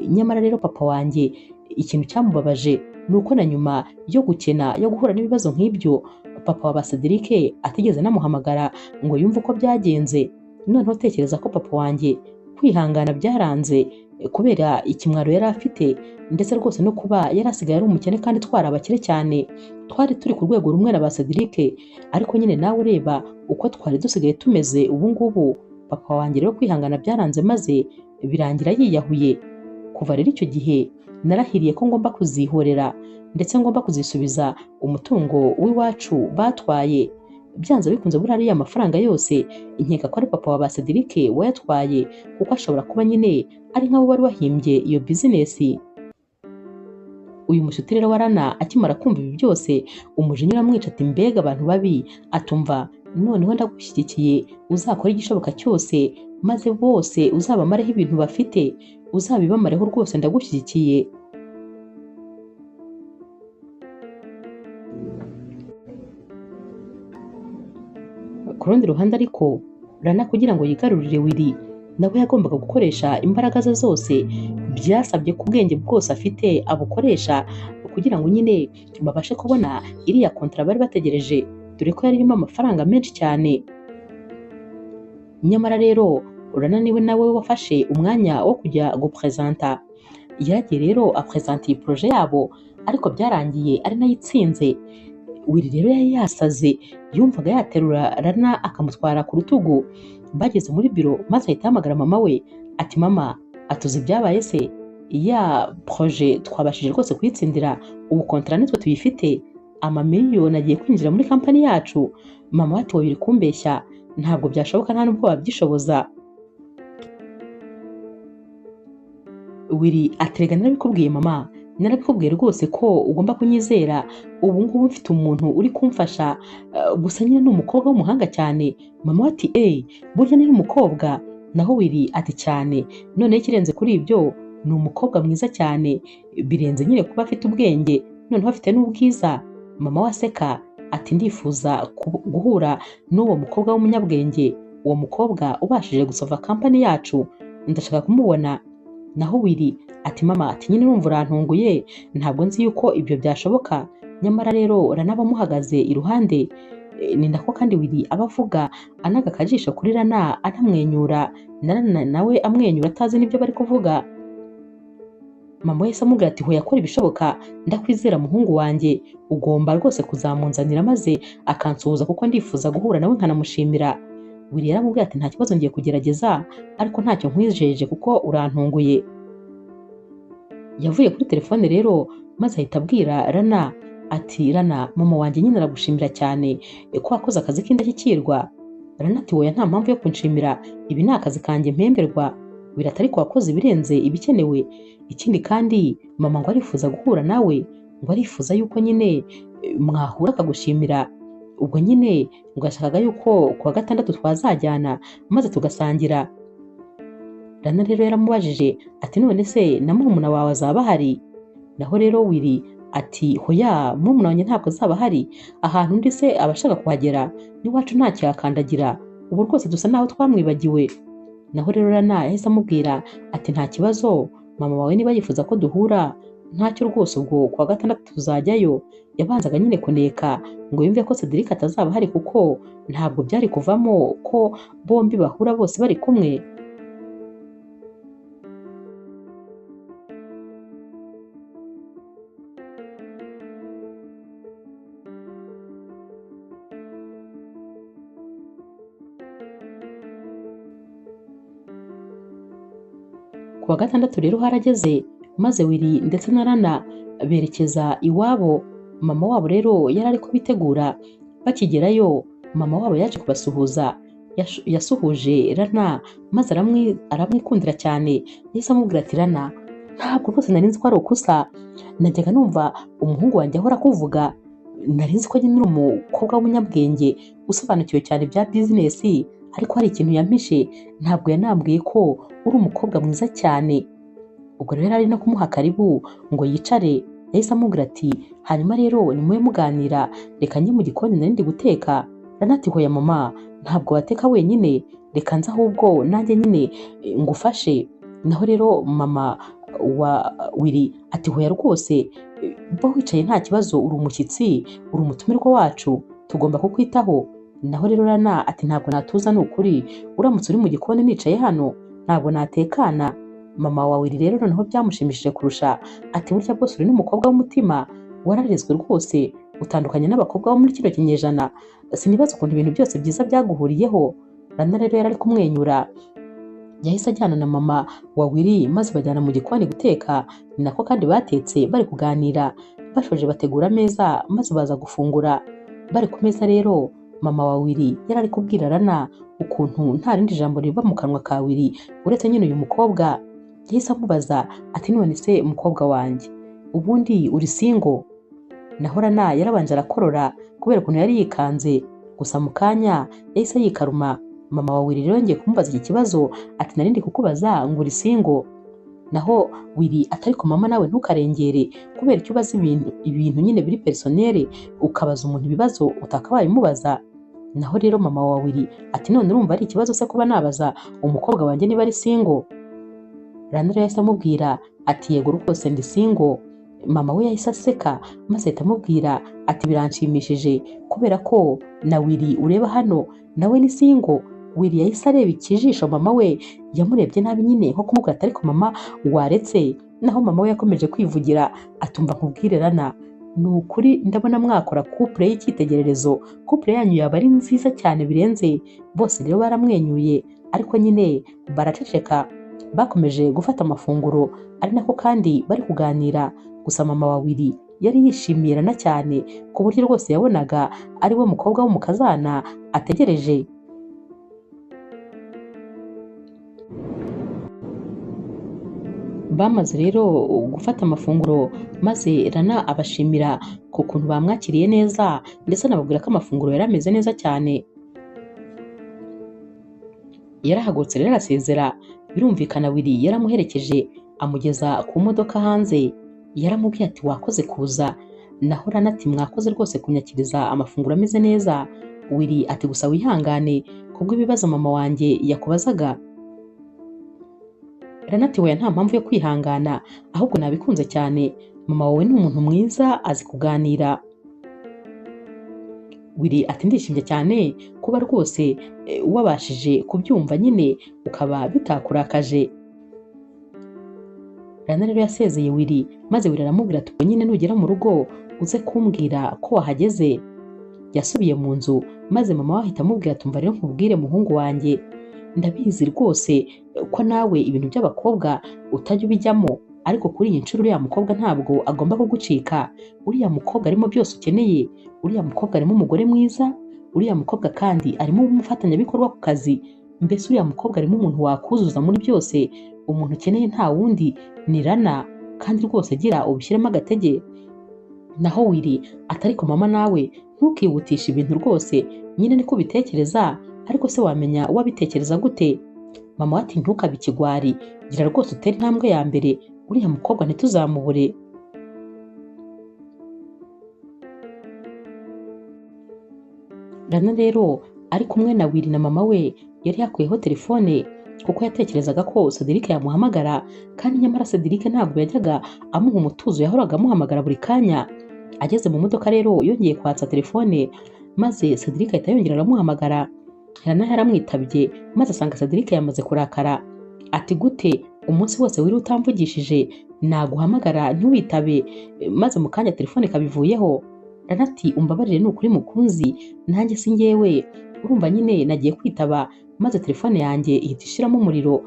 Nyamara rero papa wanjye ikintu cyamubabaje ni uko na nyuma yo gukena, yo guhura n'ibibazo nk'ibyo, papa wa Cedric atigeze anamuhamagara ngo yumve uko byagenze. Noneho tekereza ko papa wanjye kwihangana byaranze kubera ikimwaro yari afite, ndetse rwose no kuba yari asigaye ari umukene kandi twari abakire cyane, twari turi ku rwego rumwe na ba Cedric. Ariko nyine nawe ureba uko twari dusigaye tumeze ubu ngubu. Papa wanjye rero kwihangana byaranze maze birangira yiyahuye. Kuva rero icyo gihe narahiriye ko ngomba kuzihorera ndetse ngomba kuzisubiza umutungo w'iwacu batwaye. Byanze bikunze buriya ariya mafaranga yose inkeka ko ari papa wa Cedric wayatwaye, kuko ashobora kuba nyine ari nk'abo bari bahimbye iyo bizinesi. Uyu mushuti rero wa Rana akimara kumva ibi byose umujinya uramwica ati mbega abantu babi, atumva noneho ndagushyigikiye, uzakora igishoboka cyose maze bose uzabamareho ibintu bafite, uzabibamareho rwose, ndagushyigikiye. Ku rundi ruhande ariko Rana kugira ngo yigarurire Willy nawe yagombaga gukoresha imbaraga ze zose, byasabye ko ubwenge bwose afite abukoresha kugira ngo nyine babashe kubona iriya kontara bari bategereje, dore ko yari irimo amafaranga menshi cyane. Nyamara rero Rana niwe nawe wafashe umwanya wo kujya gupresenta. Yaragiye rero apresenta iyi proje yabo, ariko byarangiye ari nayo itsinze. Willy rero yari yasaze, yumvaga yaterura Rana akamutwara ku rutugu. Bageze muri biro maze ahita ahamagara mama we ati mama, atuzi ibyabaye se? Ya proje twabashije rwose kuyitsindira, ubu kontara nitwe tuyifite, amamiliyoni agiye kwinjira muri kampani yacu. Mama we ati biri kumbeshya, ntabwo byashoboka, nta nubwo wabyishoboza. Willy aterega narabikubwiye mama, narabikubwiye rwose ko ugomba kunyizera, ubu ngubu mfite umuntu uri kumfasha, gusa nyine ni umukobwa w'umuhanga cyane. Mama we ati burya ni umukobwa? Naho Willy ati cyane, noneho ikirenze kuri ibyo ni umukobwa mwiza cyane, birenze nyine kuba afite ubwenge, noneho afite n'ubwiza. Mama we aseka ati ndifuza guhura n'uwo mukobwa w'umunyabwenge, uwo mukobwa ubashije gusova kampani yacu, ndashaka kumubona. Naho Willy ati mama, ati nyine urumva urantunguye, ntabwo nzi yuko ibyo byashoboka. Nyamara rero Rana abamuhagaze iruhande, ni nako kandi Willy aba avuga anaga akajisho kuri Rana anamwenyura, nawe amwenyura atazi n'ibyo bari kuvuga. Mama wese amubwira ati hoya kora ibishoboka, ndakwizera muhungu wanjye, ugomba rwose kuzamunzanira maze akansuhuza kuko ndifuza guhura nawe nkanamushimira. Willy yaramubwiye ati nta kibazo ngiye kugerageza ariko ntacyo nkwijeje kuko urantunguye. Yavuye kuri telefone rero maze ahita abwira Rana ati Rana, mama wanjye nyine aragushimira cyane ko wakoze akazi k'indashyikirwa. Rana ati oya, nta mpamvu yo kunshimira, ibi ni akazi kanjye mpemberwa. Willy ati ariko wakoze ibirenze ibikenewe. Ikindi kandi mama ngo arifuza guhura nawe, ngo arifuza yuko nyine mwahura akagushimira. Ubwo nyine ngo yashakaga yuko kuwa gatandatu twazajyana maze tugasangira. Rana rero yaramubajije ati none se na murumuna wawe azaba ahari? Naho rero Willy ati hoya, murumuna wanjye ntabwo azaba ahari, ahantu undi se aba ashaka kuhagera, n'iwacu ntacyo yakandagira, ubu rwose dusa naho twamwibagiwe. Naho rero Rana yahise amubwira ati nta kibazo, mama wawe niba yifuza ko duhura ntacyo rwose, ubwo kuwa gatandatu tuzajyayo. Yabanzaga nyine kuneka ngo yumve ko Cedric atazaba ahari kuko ntabwo byari kuvamo ko bombi bahura bose bari kumwe. Kuwa gatandatu rero harageze maze Willy ndetse na Rana berekeza iwabo. Mama wabo rero yari ari kubitegura. Bakigerayo mama wabo yaje kubasuhuza, yasuhuje Rana maze aramwikundira cyane. Yahise amubwira ati Rana, ntabwo rwose nari nzi ko ari ukusa, najyaga numva umuhungu wanjye ahora akuvuga, nari nzi ko nyine uri umukobwa w'umunyabwenge usobanukiwe cyane bya bizinesi, ariko hari ikintu yampishe, ntabwo yanambwiye ko uri umukobwa mwiza cyane. Ubwo rero ari no kumuha karibu ngo yicare. Yahise amubwira ati hanyuma rero nimube muganira, reka njye mu gikoni nari ndi guteka. Rana ati hoya mama, ntabwo wateka wenyine, reka nza ahubwo nanjye nyine ngufashe. Naho rero mama wa Willy ati hoya rwose, bo wicaye nta kibazo, uri umushyitsi, uri umutumirwa wacu, tugomba kukwitaho. Naho rero Rana ati ntabwo natuza, ni ukuri uramutse uri mu gikoni nicaye hano ntabwo natekana. Mama wa Willy rero noneho byamushimishije kurusha, ati burya bwose uri n'umukobwa w'umutima, wararezwe rwose, utandukanye n'abakobwa bo muri kino kinyejana, sinibaza ukuntu ibintu byose byiza byaguhuriyeho. Rana rero yari ari kumwenyura. Yahise ajyana na mama wa Willy maze bajyana mu gikoni guteka. Ni nako kandi batetse bari kuganira. Bashoje bategura ameza maze baza gufungura. Bari ku meza rero mama wa Willy yari ari kubwira Rana ukuntu nta rindi jambo riva mu kanwa ka Willy uretse nyine uyu mukobwa. Yahise amubaza ati none se umukobwa wanjye, ubundi uri single? Naho Rana yarabanje arakorora kubera ukuntu yari yikanze, gusa mu kanya yahise yikaruma. Mama wa Willy rero ngiye kumubaza iki kibazo ati narindi kukubaza ngo uri single. Naho Willy ati ariko mama nawe ntukarengere, kubera icyo ubaza ibintu nyine biri personnel ukabaza umuntu ibibazo utakabaye umubaza. Naho rero mama wa Willy ati none urumva ari ikibazo se kuba nabaza umukobwa wanjye niba ari single? Rana yahise amubwira ati yego rwose ndi single. Mama we yahise aseka maze ahita amubwira ati biranshimishije kubera ko na Willy ureba hano nawe ni single. Willy yahise areba ikijisho mama we yamurebye nabi nyine nko kumubwira ati ariko mama waretse. Naho mama we yakomeje kwivugira atumva nkubwire Rana, ni ukuri ndabona mwakora couple y'icyitegererezo, couple yanyu yaba ari nziza cyane birenze. Bose rero baramwenyuye ariko nyine baraceceka. Bakomeje gufata amafunguro ari nako kandi bari kuganira. Gusa mama wa Willy yari yishimiye Rana cyane ku buryo rwose yabonaga ari we mukobwa w'umukazana ategereje. Bamaze rero gufata amafunguro maze Rana abashimira ku kuntu bamwakiriye neza ndetse anababwira ko amafunguro yari ameze neza cyane. Yarahagurutse rero arasezera. Birumvikana Willy yaramuherekeje amugeza ku modoka hanze. Yaramubwiye ati wakoze kuza. Naho Rana ati mwakoze rwose kunyakiriza amafunguro ameze neza. Willy ati gusa wihangane kubw'ibibazo mama wanjye yakubazaga. Rana ati weya nta mpamvu yo kwihangana, ahubwo nabikunze cyane, mama wawe ni umuntu mwiza azi kuganira. Willy ati ndishimye cyane kuba rwose wabashije kubyumva nyine ukaba bitakurakaje. Rana rero yasezeye Willy maze Willy aramubwira ati nyine nugera mu rugo uze kumbwira ko wahageze. Yasubiye mu nzu maze mama we ahita amubwira ati umva rero nkubwire muhungu wanjye, ndabizi rwose ko nawe ibintu by'abakobwa utajya ubijyamo, ariko kuri iyi nshuro uriya mukobwa ntabwo agomba kugucika. Uriya mukobwa arimo byose ukeneye, uriya mukobwa arimo umugore mwiza, uriya mukobwa kandi arimo umufatanyabikorwa ku kazi, mbese uriya mukobwa arimo umuntu wakuzuza muri byose. Umuntu ukeneye nta wundi ni Rana, kandi rwose gira ubishyiremo agatege. Naho Willy ati ariko mama nawe ntukihutishe ibintu rwose, nyine niko ubitekereza, ariko se wamenya uwabitekereza gute? Mama we ati ntukabe ikigwari, gira rwose utere intambwe ya mbere, uriya mukobwa ntituzamubure. Rana rero ari kumwe na Willy na mama we yari yakuyeho telefone kuko yatekerezaga ko Cedric yamuhamagara, kandi nyamara Cedric ntabwo yajyaga amuha umutuzo, yahoraga amuhamagara buri kanya. Ageze mu modoka rero yongeye kwatsa telefone, maze Cedric ahita yongera aramuhamagara. Rana yaramwitabye maze asanga Cedric yamaze kurakara. Ati gute umunsi wose wiri utamvugishije, naguhamagara ntiwitabe, maze mu kanya telefone kabivuyeho. Rana ati umbabarire ni ukuri mukunzi, nanjye si njyewe, urumva nyine nagiye kwitaba maze telefone yanjye ihita ishiramo umuriro,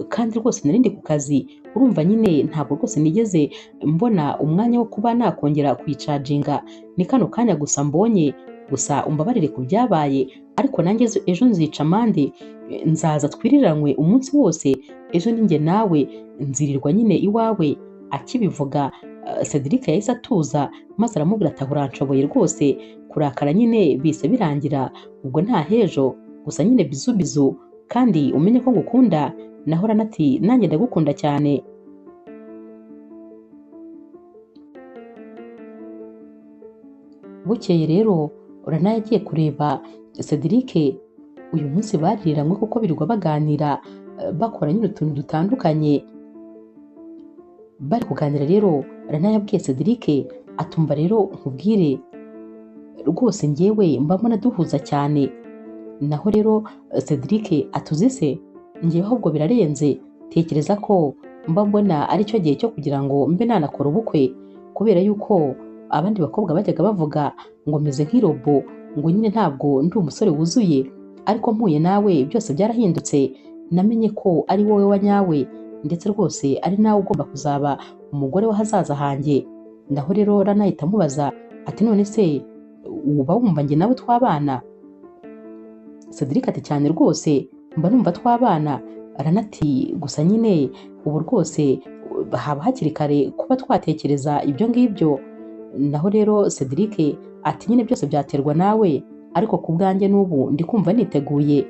kandi rwose nari ndi ku kazi, urumva nyine ntabwo rwose nigeze mbona umwanya wo kuba nakongera kuyicaginga, ni kano kanya gusa mbonye, gusa umbabarire ku byabaye, ariko nanjye ejo nzica amande, nzaza twiriranwe umunsi wose, ejo ninjye nawe nzirirwa nyine iwawe. Akibivuga Cedric yahise atuza maze aramubwira ati uranshoboye rwose, kurakara nyine bise birangira, ubwo nta hejo, gusa nyine bizu bizu, kandi umenye ko ngukunda. Naho Rana ati nanjye ndagukunda cyane. Bukeye rero Rana yagiye kureba Cedric. Uyu munsi bariranywe kuko birirwa baganira, bakora nyine utuntu dutandukanye. Bari kuganira rero Rana yabwiye Cedric atumva rero nkubwire rwose njyewe mbona duhuza cyane. Naho rero Cedric atuzi se njyewe ahubwo birarenze, tekereza ko mbona ari cyo gihe cyo kugira ngo mbe nanakora ubukwe, kubera yuko abandi bakobwa bajyaga bavuga ngo meze nk'irobo, ngo nyine ntabwo ndi umusore wuzuye, ariko mpuye nawe byose byarahindutse. Namenye ko ari wowe wa nyawe, ndetse rwose ari nawe ugomba kuzaba umugore w'ahazaza hanjye. Naho rero Rana ahita amubaza ati none se uba wumva njye nawe twabana? Cedric ati cyane rwose mba numva twabana. Rana ati gusa nyine ubu rwose haba hakiri kare kuba twatekereza ibyo ngibyo. Naho rero Cedric ati nyine byose byaterwa nawe, ariko ku bwanjye n'ubu ndi kumva niteguye.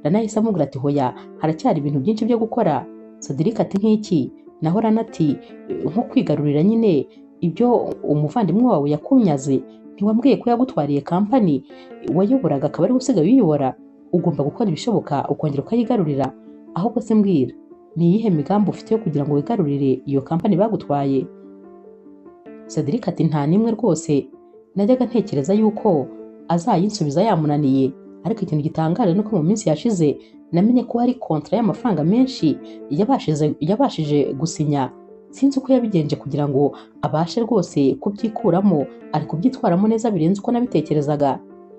Rana yahise amubwira ati hoya haracyari ibintu byinshi byo gukora. Cedric ati nk'iki? Naho Rana ati nko kwigarurira nyine ibyo umuvandimwe wawe yakunyaze. Ntiwambwiye ko yagutwariye kampani wayoboraga akaba ari usigaye uyiyobora? Ugomba gukora ibishoboka ukongera ukayigarurira. Ahubwo se mbwira, ni iyihe migambi ufite yo kugira ngo wigarurire iyo kampani bagutwaye? Cedric ati nta nimwe rwose, najyaga ntekereza yuko azayinsubiza yamunaniye, ariko ikintu gitangaje nuko mu minsi yashize namenye ko hari kontra y'amafaranga menshi yabashije gusinya. Sinzi uko yabigenje kugira ngo abashe rwose kubyikuramo, ari kubyitwaramo neza birenze uko nabitekerezaga.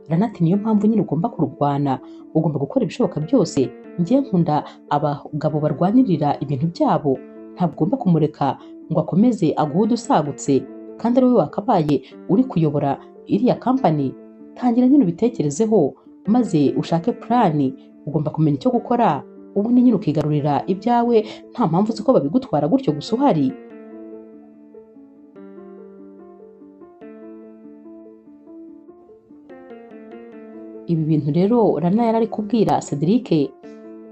Rana ati niyo mpamvu nyine ugomba kurwana, ugomba gukora ibishoboka byose. Njye nkunda abagabo barwanirira ibintu byabo, ntabwo ugomba kumureka ngo akomeze aguhe usagutse, kandi ari wowe wakabaye uri kuyobora iriya kampani. Tangira nyine ubitekerezeho maze ushake plani, ugomba kumenya icyo gukora, ubundi nyine ukigarurira ibyawe, nta mpamvu ziko babigutwara gutyo gusa uhari. Ibi bintu rero Rana yari ari kubwira Cedric,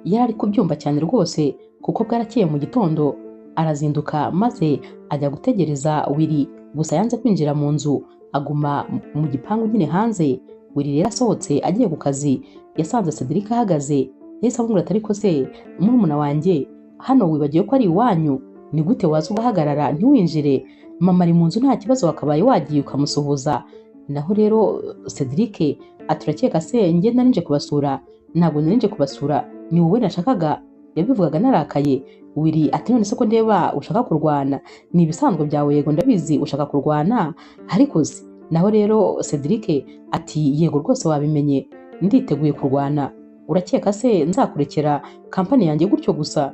yari ari kubyumva cyane rwose, kuko bwarakeye mu gitondo arazinduka maze ajya gutegereza Willy, gusa yanze kwinjira mu nzu, aguma mu gipangu nyine hanze. Willy rero asohotse agiye ku kazi, yasanze Cedric ahagaze, yahise amubwira ati ariko se murumuna wanjye, hano wibagiwe ko ari iwanyu? Ni gute waza ugahagarara ntiwinjire? Mama ari mu nzu nta kibazo, wakabaye wagiye ukamusuhuza. Naho rero Cedric aturakeka se njye narinje kubasura? Ntabwo narinje kubasura, ni wowe nashakaga. Yabivugaga narakaye. Willy ati none se ko ndeba ushaka kurwana? Ni ibisanzwe byawe, yego ndabizi ushaka kurwana, ariko naho rero Cedric ati yego rwose wabimenye, nditeguye kurwana, urakeka se nzakurekera kampani yanjye gutyo gusa?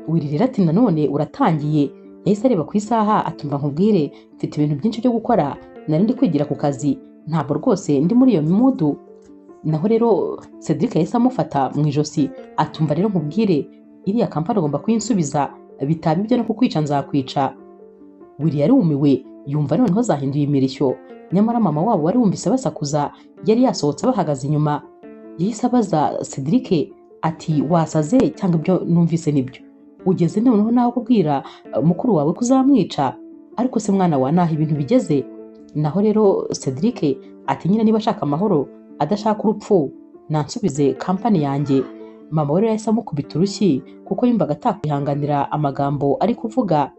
Willy rero ati nanone uratangiye. Yahise areba ku isaha atumva nkubwire, mfite ibintu byinshi byo gukora, nari ndi kwigira ku kazi, ntabwo rwose ndi muri iyo mudu. Naho rero Cedric yahise amufata mu ijosi atumva rero nkubwire, iriya kampani ugomba kuyinsubiza, bitaba ibyo no kukwica nzakwica. Willy yarumiwe yumva noneho zahinduye imirishyo, nyamara mama wabo wari wumvise basakuza yari yasohotse bahagaze inyuma. Yahise abaza Cedric ati wasaze cyangwa ibyo numvise nibyo? Ugeze noneho nawe kubwira mukuru wawe kuzamwica? Ariko se mwana wa naho ibintu bigeze? Naho rero Cedric ati nyine niba ashaka amahoro adashaka urupfu nansubize kampani yanjye. Mama we yahise amukubita urushyi kuko yumvaga atakwihanganira amagambo ari kuvuga.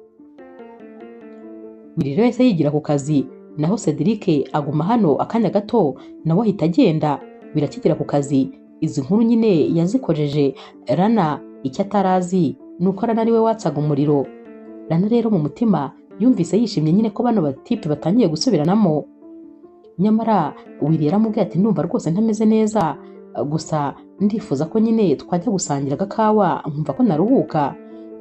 Willy rero yahise yigira ku kazi, naho Cedric aguma hano akanya gato nawe ahita agenda. Birakigera ku kazi, izi nkuru nyine yazikojeje Rana. Icyo atarazi ni uko Rana ariwe watsaga umuriro. Rana rero mu mutima yumvise yishimye nyine ko bano batipe batangiye gusubiranamo. Nyamara Willy yaramubwiye ati ndumva rwose ntameze neza, gusa ndifuza ko nyine twajya gusangira agakawa nkumva ko naruhuka.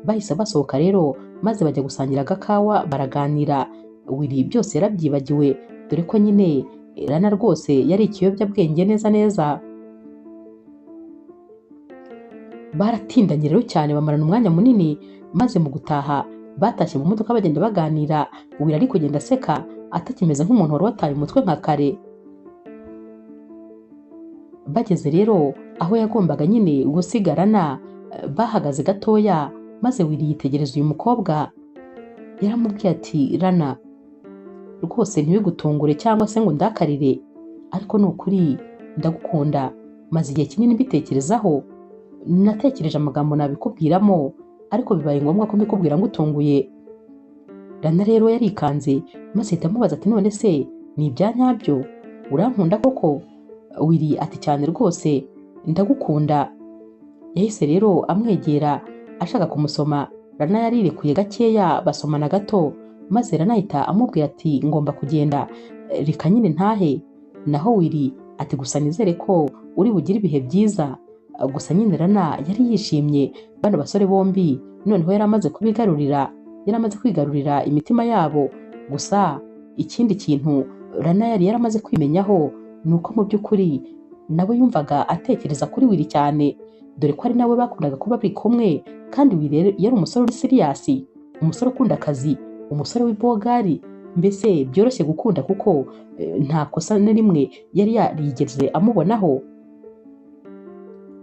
Bahise basohoka rero maze bajya gusangira agakawa baraganira. Willy byose yarabyibagiwe dore ko nyine Rana rwose yari ikiyobyabwenge neza neza. Baratindanye rero cyane bamarana umwanya munini, maze mu gutaha batashye mu modoka bagenda baganira. Willy ari kugenda aseka atakimeze nk'umuntu wari wataye umutwe nka kare. Bageze rero aho yagombaga nyine gusigarana, bahagaze gatoya maze Willy yitegereza uyu mukobwa. Yaramubwiye ati Rana rwose ntibigutungure cyangwa se ngo ndakarire, ariko ni ukuri ndagukunda, maze igihe kinini mbitekerezaho, natekereje amagambo nabikubwiramo ariko bibaye ngombwa ko mbikubwira ngutunguye. Rana rero yarikanze maze ahita amubaza ati none se ni ibya nyabyo, urankunda koko? Willy ati cyane rwose ndagukunda. Yahise rero amwegera ashaka kumusoma. Rana yarirekuye gakeya basomana gato, maze Rana ahita amubwira ati ngomba kugenda, reka nyine ntahe. Naho Willy ati gusa nizere ko uri bugire ibihe byiza. Gusa nyine Rana yari yishimye, bano basore bombi noneho yaramaze kubigarurira, yaramaze kwigarurira imitima yabo. Gusa ikindi kintu Rana yari yaramaze kwimenyaho ni uko mu by'ukuri nawe yumvaga atekereza kuri Willy cyane, dore ko ari nawe bakundaga kuba bari kumwe, kandi Willy yari umusore uri siriyasi, umusore ukunda akazi, umusore w'ibogari, mbese byoroshye gukunda kuko nta kosa na rimwe yari yarigeze amubonaho.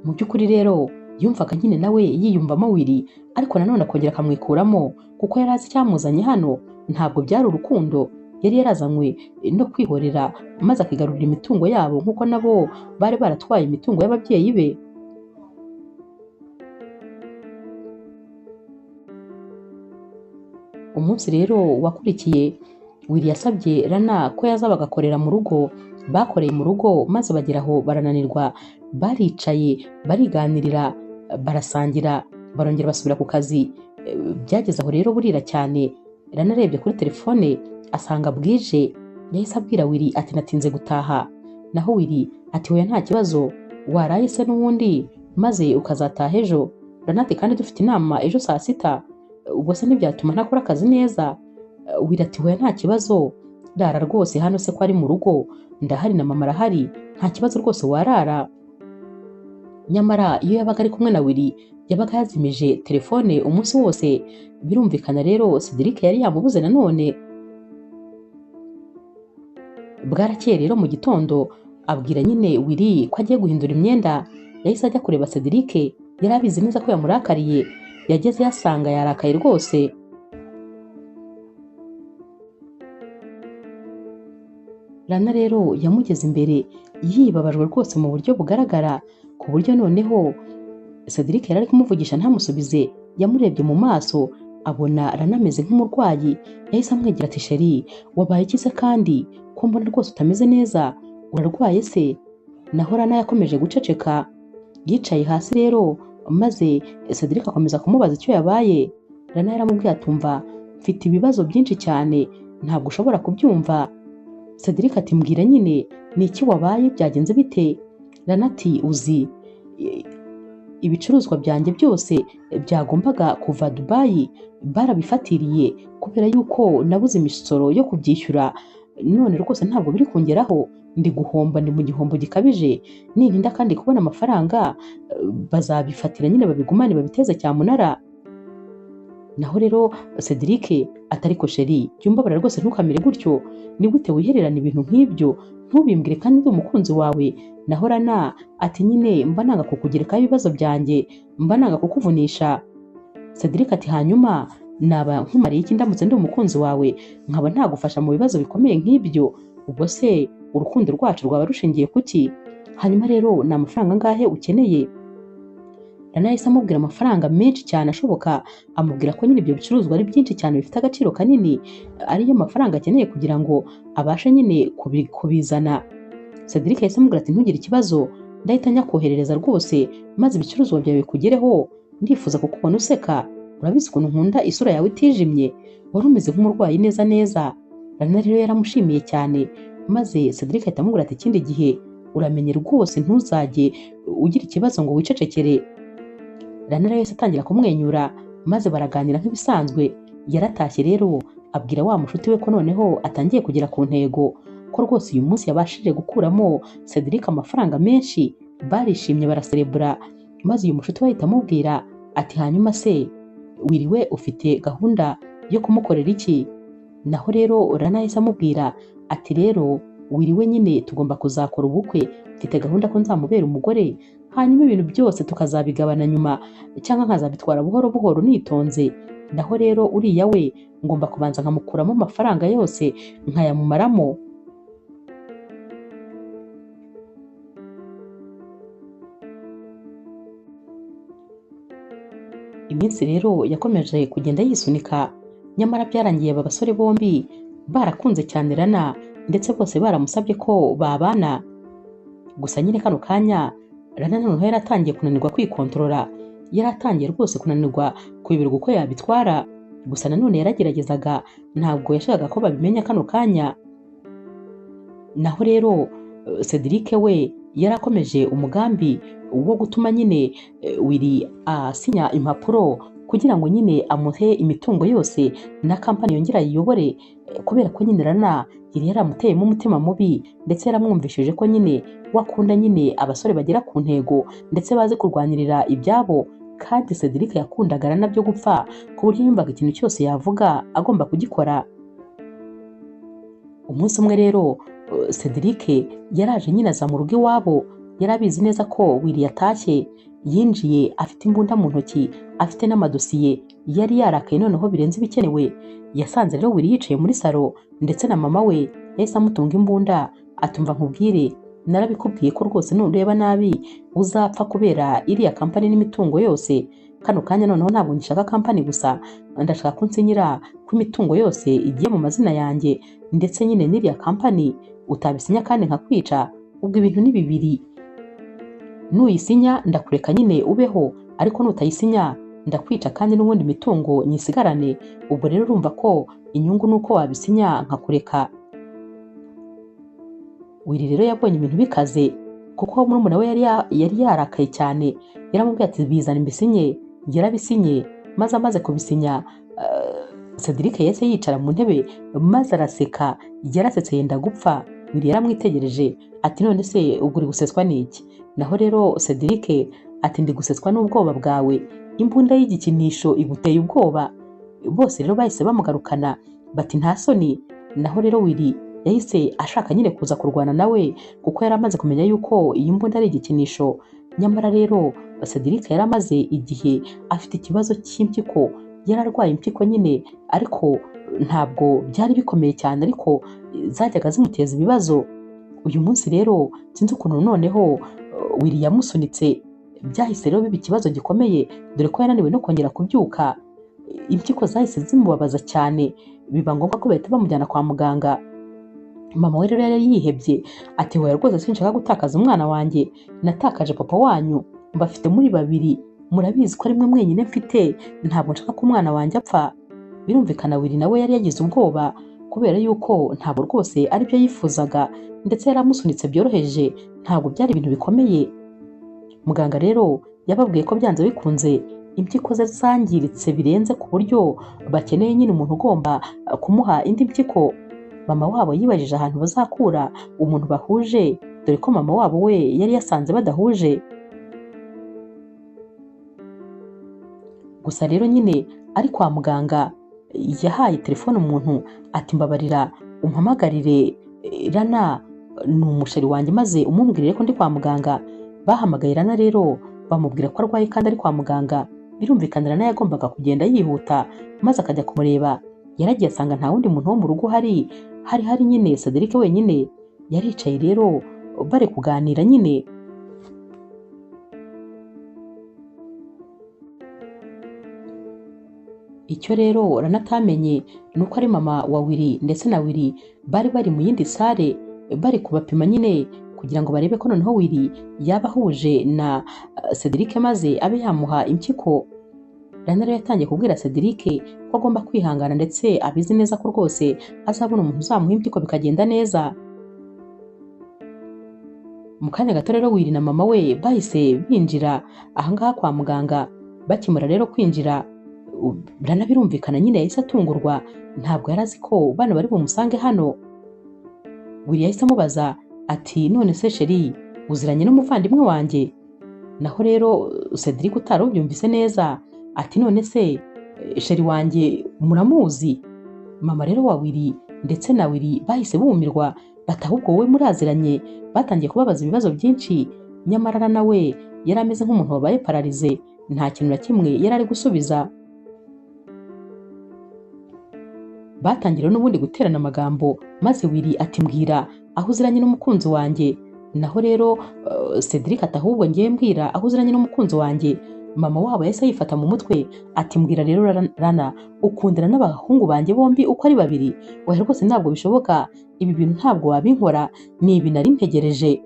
Mu by'ukuri rero yumvaga nyine nawe yiyumvamo Willy, ariko nanone akongera akamwikuramo kuko yari azi icyamuzanye hano. Ntabwo byari urukundo, yari yarazanywe no kwihorera maze akigarurira imitungo yabo nk'uko nabo bari baratwaye imitungo y'ababyeyi be. Umunsi rero wakurikiye, Willy yasabye Rana ko yaza bagakorera mu rugo. Bakoreye mu rugo maze bagera aho barananirwa, baricaye bariganirira barasangira barongera basubira ku kazi. Byageze aho rero burira cyane. Rana arebye kuri telefone asanga bwije, yahise abwira Willy ati natinze gutaha. Naho Willy ati oya nta kibazo, waraye se n'ubundi maze ukazataha ejo? Rana ati kandi dufite inama ejo saa sita, ubwo se ntibyatuma ntakora akazi neza? Willy ati oya nta kibazo, rara rwose hano se ko ari mu rugo, ndahari na mama arahari, nta kibazo rwose warara. Nyamara iyo yabaga ari kumwe na Willy yabaga yazimije telefone umunsi wose. Birumvikana rero Cedric yari yamubuze nanone. Bwarakeye rero mu gitondo abwira nyine Willy ko agiye guhindura imyenda. Yahise ajya kureba Cedric, yari abizi neza ko yamurakariye. Yageze yasanga yarakaye rwose. Rana rero yamugeze imbere yibabajwe rwose mu buryo bugaragara, ku buryo noneho Cedric yari ari kumuvugisha ntamusubize. Yamurebye mu maso abona Rana ameze nk'umurwayi. Yahise amwegera ati sheri wabaye iki se kandi ko mbona rwose utameze neza, urarwaye se? Naho Rana yakomeje guceceka yicaye hasi rero, maze Cedric akomeza kumubaza icyo yabaye. Rana yaramubwiye atumva mfite ibibazo byinshi cyane, ntabwo ushobora kubyumva. Cedric ati mbwira nyine ni iki wabaye, byagenze bite? Rana ati uzi ibicuruzwa byanjye byose byagombaga kuva Dubai barabifatiriye kubera yuko nabuze imisoro yo kubyishyura, none rwose ntabwo biri kungeraho, ndi guhomba, ndi mu gihombo gikabije, nirinda kandi kubona amafaranga bazabifatira nyine babigumane babiteze cyamunara. Naho rero Cedric atariko sheri byumbabara rwose ntukamere gutyo, ni gute wihererana ibintu nk'ibyo, ntubimbwire kandi ndi umukunzi wawe. Naho Rana ati nyine mba nanga kukugerekaho ibibazo byanjye, mba nanga kukuvunisha. Cedric ati hanyuma naba nkumariye iki ndamutse ndi umukunzi wawe nkaba ntagufasha mu bibazo bikomeye nk'ibyo? Ubwo se urukundo rwacu rwaba rushingiye kuki? Hanyuma rero ni amafaranga angahe ukeneye? Rana yahise amubwira amafaranga menshi cyane ashoboka, amubwira ko nyine ibyo bicuruzwa ari byinshi cyane bifite agaciro kanini, ariyo mafaranga akeneye kugira ngo abashe nyine kubizana. Cedric yahise amubwira ati ntugire ikibazo, ndahita nyakoherereza rwose maze ibicuruzwa byawe bikugereho, ndifuza kukubona useka, urabizi ukuntu nkunda isura yawe itijimye, wari umeze nk'umurwayi neza neza. Rana rero yaramushimiye cyane, maze Cedric ahita amubwira ati ikindi gihe uramenye rwose ntuzajye ugira ikibazo ngo wicecekere. Rana rero yahise atangira kumwenyura maze baraganira nk'ibisanzwe. Yaratashye rero abwira wa mushuti we ko noneho atangiye kugera ku ntego, ko rwose uyu munsi yabashije gukuramo Cedric amafaranga menshi. Barishimye baraserebura, maze uyu mushuti we ahita amubwira ati hanyuma se wiriwe ufite gahunda yo kumukorera iki? Naho rero Rana yahise amubwira ati rero wiriwe nyine tugomba kuzakora ubukwe, mfite gahunda ko nzamubera umugore, hanyuma ibintu byose tukazabigabana nyuma cyangwa nkazabitwara buhoro buhoro nitonze. Naho rero uriya we ngomba kubanza nkamukuramo amafaranga yose nkayamumaramo. Iminsi rero yakomeje kugenda yisunika, nyamara byarangiye aba basore bombi barakunze cyane Rana ndetse bose baramusabye ko babana. Gusa nyine kano kanya Rana noneho yaratangiye kunanirwa kwikontorora, yaratangiye rwose kunanirwa kuyoberwa uko yabitwara. Gusa nanone yarageragezaga, ntabwo yashakaga ko babimenya kano kanya. Naho rero Cedric we yarakomeje umugambi wo gutuma nyine Willy asinya impapuro kugira ngo nyine amuhe imitungo yose na kampani yongera yiyobore, kubera ko nyine Rana yari yaramuteyemo umutima mubi ndetse yaramwumvishije ko nyine wakunda nyine abasore bagera ku ntego ndetse bazi kurwanirira ibyabo. Kandi Cedric yakundaga Rana byo gupfa, ku buryo yumvaga ikintu cyose yavuga agomba kugikora. Umunsi umwe rero Cedric yaraje nyine aza mu rugo iwabo, yari abizi neza ko Willy yatashye. Yinjiye afite imbunda mu ntoki, afite n'amadosiye, yari yarakaye noneho birenze ibikenewe. Yasanze rero Willy yicaye muri salo ndetse na mama we yahise amutunga imbunda, atumva nkubwire, narabikubwiye ko rwose nureba nabi uzapfa kubera iriya kampani n'imitungo yose. Kano kanya noneho ntabwo ngishaka kampani gusa, ndashaka ko nsinyira ko imitungo yose igiye mu mazina yanjye, ndetse nyine n'iriya kampani utabisinya kandi nkakwica. Ubwo ibintu ni bibiri, nuyisinya ndakureka nyine ubeho, ariko nutayisinya ndakwica kandi n'ubundi imitungo nyisigarane. Ubwo rero urumva ko inyungu nuko wabisinya nkakureka. Willy rero yabonye ibintu bikaze, kuko murumuna we yari yarakaye cyane. Yaramubwiye ati bizana imbisinye, yarabisinye, maze amaze kubisinya Cedric yahise yicara mu ntebe maze araseka, yarasetse yenda gupfa. Willy yaramwitegereje ati none se ubwo uri guseswa n'iki? Naho rero Cedric ati ndi guseswa n'ubwoba bwawe, imbunda y'igikinisho iguteye ubwoba. Bose rero bahise bamugarukana bati nta soni. Naho rero Willy yahise ashaka nyine kuza kurwana nawe, kuko yari amaze kumenya yuko iyi mbunda ari igikinisho. Nyamara rero Cedric yari amaze igihe afite ikibazo cy'impyiko, yararwaye impyiko nyine, ariko ntabwo byari bikomeye cyane, ariko zajyaga zimuteza ibibazo. Uyu munsi rero sinzi ukuntu noneho Willy yamusunitse, byahise rero biba ikibazo gikomeye, dore ko yananiwe no kongera kubyuka. Impyiko zahise zimubabaza cyane, biba ngombwa ko bahita bamujyana kwa muganga. Mama we rero yari yihebye ati hoya rwose sinshaka gutakaza umwana wanjye, natakaje papa wanyu, mbafite muri babiri, murabizi ko ari mwe mwenyine mfite, ntabwo nshaka ko umwana wanjye apfa. Birumvikana Willy nawe yari yagize ubwoba, kubera yuko ntabwo rwose aribyo yifuzaga ndetse yaramusunitse byoroheje, ntabwo byari ibintu bikomeye. Muganga rero yababwiye ko byanze bikunze impyiko ze zangiritse birenze ku buryo bakeneye nyine umuntu ugomba kumuha indi mpyiko. Mama wabo yibajije ahantu bazakura umuntu bahuje, dore ko mama wabo we yari yasanze badahuje. Gusa rero nyine ari kwa muganga yahaye telefone umuntu ati mbabarira umpamagarire Rana, ni umusheri wanjye, maze umumbwirire ko ndi kwa muganga. Bahamagaye Rana rero bamubwira ko arwaye kandi ari kwa muganga. Birumvikana Rana yagombaga kugenda yihuta maze akajya kumureba. Yaragiye asanga nta wundi muntu wo mu rugo hari nyine Cedric wenyine. Yaricaye rero bari kuganira nyine. Icyo rero Rana atamenye ni uko ari mama wa Willy ndetse na Willy bari bari mu yindi sare bari kubapima nyine kugira ngo barebe ko noneho Willy yaba ahuje na Cedric maze abe yamuha impyiko. Rana rero yatangiye kubwira Cedric ko agomba kwihangana ndetse abizi neza ko rwose azabona umuntu uzamuha impyiko bikagenda neza. Mu kanya gato rero Willy na mama we bahise binjira ahangaha kwa muganga. Bakimara rero kwinjira, Rana birumvikana nyine yahise atungurwa, ntabwo yari azi ko bana bari bumusange hano. Willy yahise amubaza ati none se sheri uziranye n'umuvandimwe wanjye? Naho rero Cedric utari ubyumvise neza ati none se sheri wanjye muramuzi? Mama rero wa Willy ndetse na Willy bahise bumirwa bati ahubwo wowe muraziranye? Batangiye kubabaza ibibazo byinshi, nyamara Rana we yari ameze nk'umuntu wabaye pararize, nta kintu na kimwe yari ari gusubiza. Batangira n'ubundi guterana amagambo, maze Willy ati mbwira aho uziranye n'umukunzi wanjye. Naho rero Cedric ati ahubwo ngiye mbwira aho uziranye n'umukunzi wanjye. Mama wabo yahise yifata mu mutwe ati mbwira rero Rana, ukundana n'abahungu banjye bombi uko ari babiri? Oya rwose ntabwo bishoboka, ibi bintu ntabwo wabinkora, ni ibi nari ntegereje.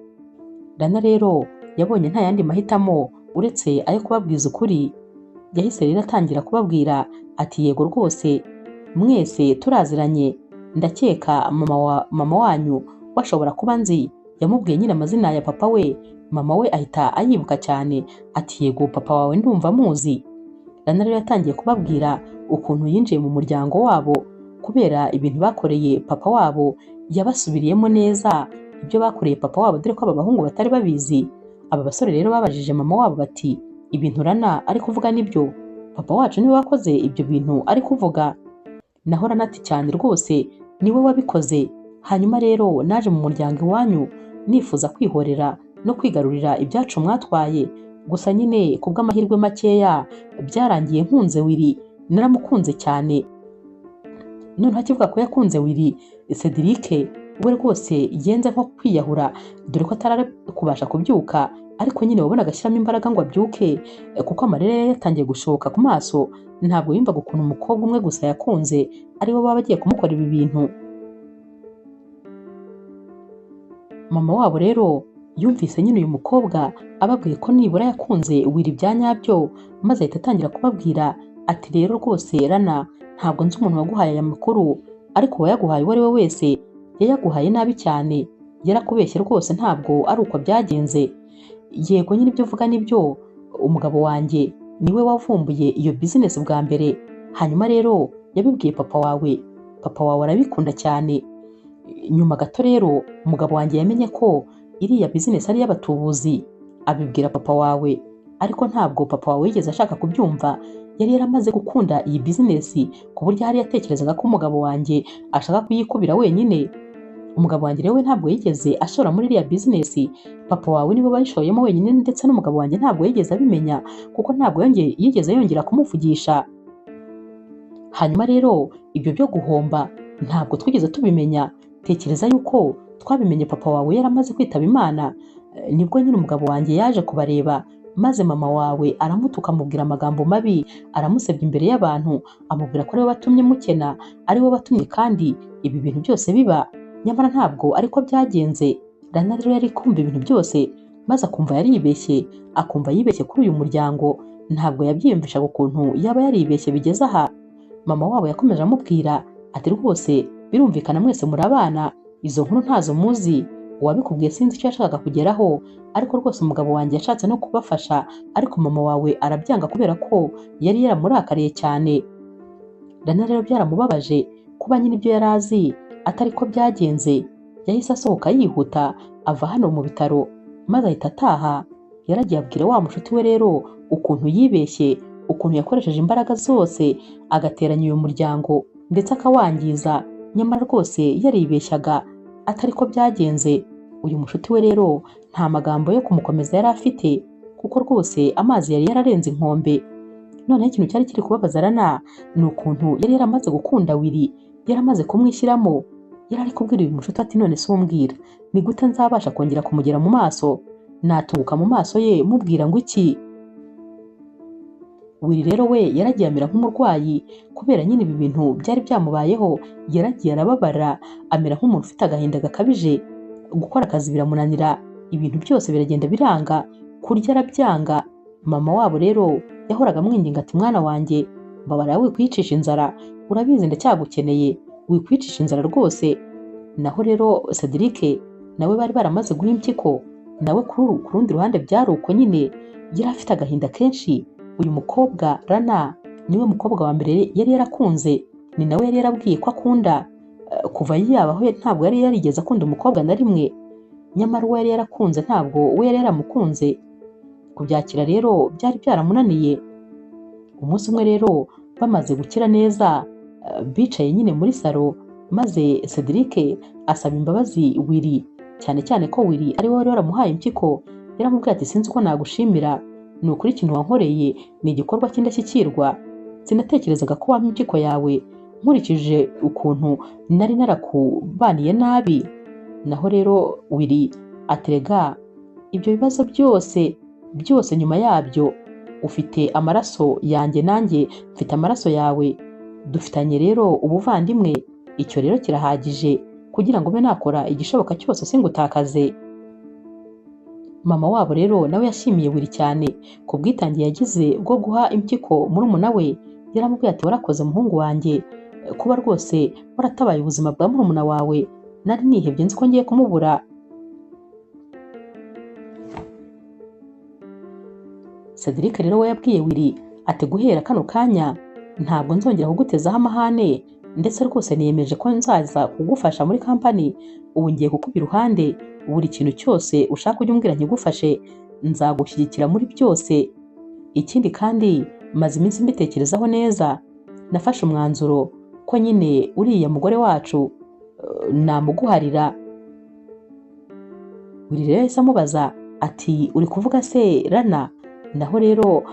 Rana rero yabonye nta yandi mahitamo uretse ayo kubabwiza ukuri. Yahise rero atangira kubabwira ati yego rwose mwese turaziranye, ndakeka mama wanyu washobora kuba nzi. Yamubwiye nyine amazina ya papa we. Mama we ahita ayibuka cyane ati yego papa wawe ndumva muzi. Rana rero yatangiye kubabwira ukuntu yinjiye mu muryango wabo kubera ibintu bakoreye papa wabo. Yabasubiriyemo neza ibyo bakoreye papa wabo, dore ko aba bahungu batari babizi. Aba basore rero babajije mama wabo bati ibintu Rana ari kuvuga nibyo? Papa wacu niwe wakoze ibyo bintu ari kuvuga? Naho Rana ati cyane rwose niwe wabikoze. Hanyuma rero naje mu muryango iwanyu nifuza kwihorera no kwigarurira ibyacu mwatwaye, gusa nyine kubw'amahirwe makeya byarangiye nkunze Willy. Naramukunze cyane. Noneho akivuga ko yakunze Willy, Cedric we rwose yenze nko kwiyahura, dore ko atari kubasha kubyuka, ariko nyine wabonaga ashyiramo imbaraga ngo abyuke kuko amarira yari yatangiye gushoka ku maso. Ntabwo yumvaga ukuntu umukobwa umwe gusa yakunze ari we baba bagiye kumukora ibi bintu. Mama wabo rero yumvise nyine uyu mukobwa ababwiye ko nibura yakunze Willy bya nyabyo, maze ahita atangira kubabwira ati rero rwose Rana, ntabwo nzi umuntu waguhaye aya makuru, ariko uwayaguhaye uwo ari we wese yayaguhaye nabi cyane, yarakubeshye rwose, ntabwo ari uko byagenze. Yego nyine ibyo uvuga nibyo, umugabo wanjye niwe wavumbuye iyo business bwa mbere, hanyuma rero yabibwiye papa wawe. Papa wawe arabikunda cyane. Nyuma gato rero umugabo wanjye yamenye ko iriya business ari y'abatubuzi, abibwira papa wawe, ariko ntabwo papa wawe yigeze ashaka kubyumva. Yari yaramaze gukunda iyi business ku buryo hari yatekerezaga ko umugabo wanjye ashaka kuyikubira wenyine. Umugabo wanjye rero ntabwo yigeze ashora muri iriya business, papa wawe niwe bayishoyemo wenyine, ndetse n'umugabo wanjye ntabwo yigeze abimenya kuko ntabwo yigeze yongera kumuvugisha. Hanyuma rero ibyo byo guhomba ntabwo twigeze tubimenya. Tekereza yuko twabimenye papa wawe yaramaze kwitaba Imana. Nibwo nyine umugabo wanjye yaje kubareba, maze mama wawe aramutuka, amubwira amagambo mabi, aramusebya imbere y'abantu, amubwira ko ariwe watumye mukena, ariwe watumye kandi ibi bintu byose biba. Nyamara ntabwo ariko byagenze. Rana rero yari kumva ibintu byose, maze akumva yaribeshye, akumva yibeshye kuri uyu muryango. Ntabwo yabyiyumvishaga ukuntu yaba yaribeshye bigeze aha. Mama wabo yakomeje amubwira ati rwose birumvikana mwese muri abana, izo nkuru ntazo muzi, uwabikubwiye sinzi icyo yashakaga kugeraho, ariko rwose umugabo wanjye yashatse no kubafasha, ariko mama wawe arabyanga kubera ko yari yaramurakariye cyane. Rana rero byaramubabaje kuba nyine ibyo yari azi atari ko byagenze. Yahise asohoka yihuta ava hano mu bitaro, maze ahita ataha. Yaragiye abwira wa mushuti we rero ukuntu yibeshye, ukuntu yakoresheje imbaraga zose agateranya uyu muryango ndetse akawangiza, nyamara rwose yaribeshyaga atari ko byagenze. Uyu mushuti we rero nta magambo yo kumukomeza yari afite, kuko rwose amazi yari yararenze inkombe. Noneho ikintu cyari kiri kubabaza Rana ni ukuntu yari yaramaze gukunda Willy, yaramaze kumwishyiramo. Yari ari kubwira uyu mushuti ati none se umbwira ni gute nzabasha kongera kumugera mu maso, natubuka mu maso ye mubwira ngo iki? Willy rero we yaragiye amera nk'umurwayi kubera nyine ibi bintu byari byamubayeho. Yaragiye arababara amera nk'umuntu ufite agahinda gakabije, gukora akazi biramunanira, ibintu byose biragenda biranga, kurya arabyanga. Mama wabo rero yahoraga amwinginga ati mwana wanjye mbabarira wikwicisha inzara, urabizi ndacyagukeneye, wikwicisha inzara rwose. Naho rero Cedric nawe bari baramaze guha impyiko, nawe ku rundi ruhande byari uko nyine, yari afite agahinda kenshi. Uyu mukobwa Rana niwe mukobwa wa mbere yari yarakunze, ni nawe yari yarabwiye ko akunda. Kuva yabaho ntabwo yari yarigeze akunda umukobwa na rimwe, nyamara uwo yari yarakunze ntabwo we yari yaramukunze. Kubyakira rero byari byaramunaniye. Umunsi umwe rero bamaze gukira neza, bicaye nyine muri salo, maze Cedric asaba imbabazi Willy, cyane cyane ko Willy ari we wari waramuhaye impyiko. Yaramubwiye ati sinzi uko nagushimira, ni ukuri ikintu wankoreye ni igikorwa cy'indashyikirwa, sinatekerezaga ko wampa impyiko yawe nkurikije ukuntu nari narakubaniye nabi. Naho rero Willy aterega ibyo bibazo byose nyuma yabyo ufite amaraso yanjye nanjye mfite amaraso yawe, dufitanye rero ubuvandimwe. Icyo rero kirahagije kugira ngo ube nakora igishoboka cyose singutakaze. Mama wabo rero nawe yashimiye Willy cyane ku bwitange yagize bwo guha impyiko murumuna we. Yaramubwiye ati warakoze muhungu wanjye kuba rwose waratabaye ubuzima bwa murumuna wawe, nari nihebye nzi ko ngiye kumubura. Cedric rero we yabwiye Willy ati guhera kano kanya ntabwo nzongera kugutezaho amahane, ndetse rwose niyemeje ko nzaza kugufasha muri kampani. Ubu ngiye kukuba iruhande, buri kintu cyose ushaka ujye umbwira nkigufashe, nzagushyigikira muri byose. Ikindi kandi maze iminsi mbitekerezaho neza, nafashe umwanzuro ko nyine uriya mugore wacu namuguharira. Willy rero yahise amubaza ati uri kuvuga se Rana? Naho rero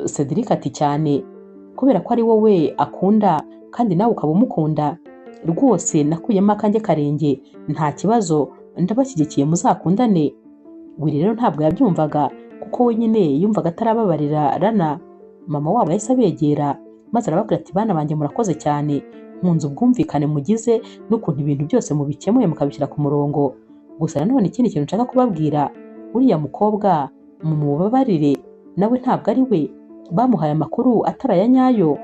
Cedric ati cyane, kubera ko ari wowe akunda kandi nawe ukaba umukunda, rwose nakuyemo akanjye karenge, nta kibazo, ndabashyigikiye muzakundane. Willy rero ntabwo yabyumvaga kuko we nyine yumvaga atarababarira Rana. Mama wabo yahise abegera maze arababwira ati bana banjye murakoze cyane, nkunze ubwumvikane mugize n'ukuntu ibintu byose mubikemuye mukabishyira ku murongo. Gusa nanone ikindi kintu nshaka kubabwira, uriya mukobwa mumubabarire, nawe ntabwo ari we, bamuhaye amakuru atari aya nyayo.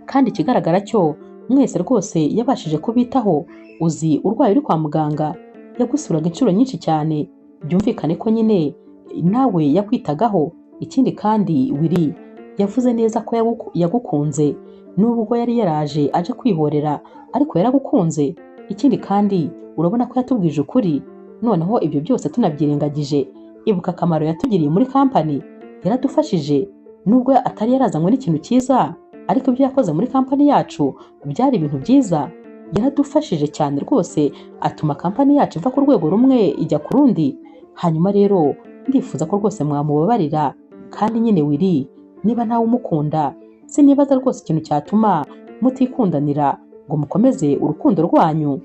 Kandi ikigaragara cyo mwese rwose yabashije kubitaho. Uzi urwaye uri kwa muganga yagusuraga inshuro nyinshi cyane, byumvikane ko nyine nawe yakwitagaho. Ikindi kandi Willy yavuze neza ko yagukunze, nubwo yari yaraje aje kwihorera ariko yaragukunze. Ikindi kandi urabona ko yatubwije ukuri. Noneho ibyo byose tunabyirengagije, ibuka akamaro yatugiriye muri kampani, yaradufashije. Nubwo atari yarazanywe n'ikintu cyiza, ariko ibyo yakoze muri kampani yacu byari ibintu byiza. Yaradufashije cyane rwose, atuma kampani yacu iva ku rwego rumwe ijya ku rundi. Hanyuma rero ndifuza ko rwose mwamubabarira. Kandi nyine Willy niba nawe umukunda, sinibaza rwose ikintu cyatuma mutikundanira ngo mukomeze urukundo rwanyu.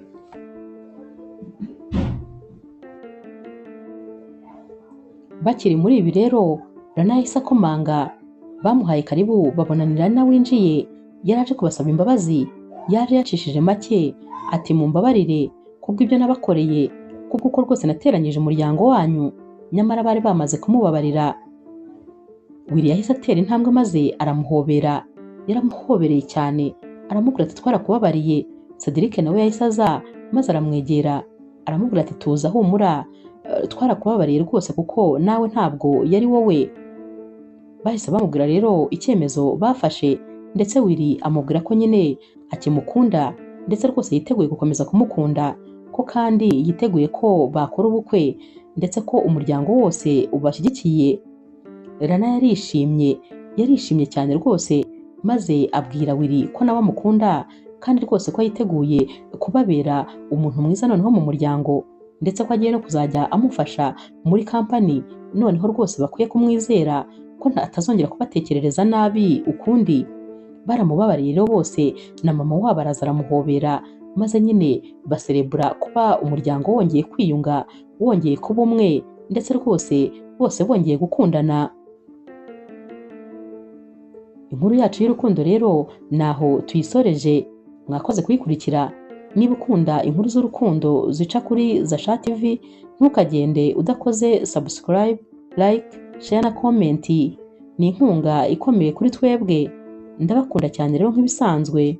Bakiri muri ibi rero Rana yahise akomanga, bamuhaye karibu babonanira na winjiye. Yaraje kubasaba imbabazi, yaje yacishije make ati mumbabarire kubw'ibyo nabakoreye, kuko rwose nateranyije umuryango wanyu. Nyamara bari bamaze kumubabarira. Willy yahise atera intambwe maze aramuhobera. Yaramuhobereye cyane, aramubwira ati twarakubabariye, Cedric nawe yahise aza maze aramwegera aramubwira ati tuza humura, twarakubabariye rwose kuko nawe ntabwo yari wowe. Bahise bamubwira rero icyemezo bafashe, ndetse Willy amubwira ko nyine akimukunda ndetse rwose yiteguye gukomeza kumukunda, ko kandi yiteguye ko bakora ubukwe ndetse ko umuryango wose ubashyigikiye. Rana yarishimye cyane rwose, maze abwira Willy ko nawe amukunda kandi rwose ko yiteguye kubabera umuntu mwiza noneho mu muryango, ndetse ko agiye no kuzajya amufasha muri kampani, noneho rwose bakwiye kumwizera ko atazongera kubatekerereza nabi ukundi. Baramubabariye rero bose, na mama wabo araza aramuhobera, maze nyine baserebura kuba umuryango wongeye kwiyunga, wongeye kuba umwe, ndetse rwose bose bongeye gukundana. Inkuru yacu y'urukundo rero naho tuyisoreje. Mwakoze kuyikurikira. Niba ukunda inkuru z'urukundo zica kuri Zasha TV, ntukagende udakoze subscribe, like, share na comment. Ni inkunga ikomeye kuri twebwe. Ndabakunda cyane rero nk'ibisanzwe.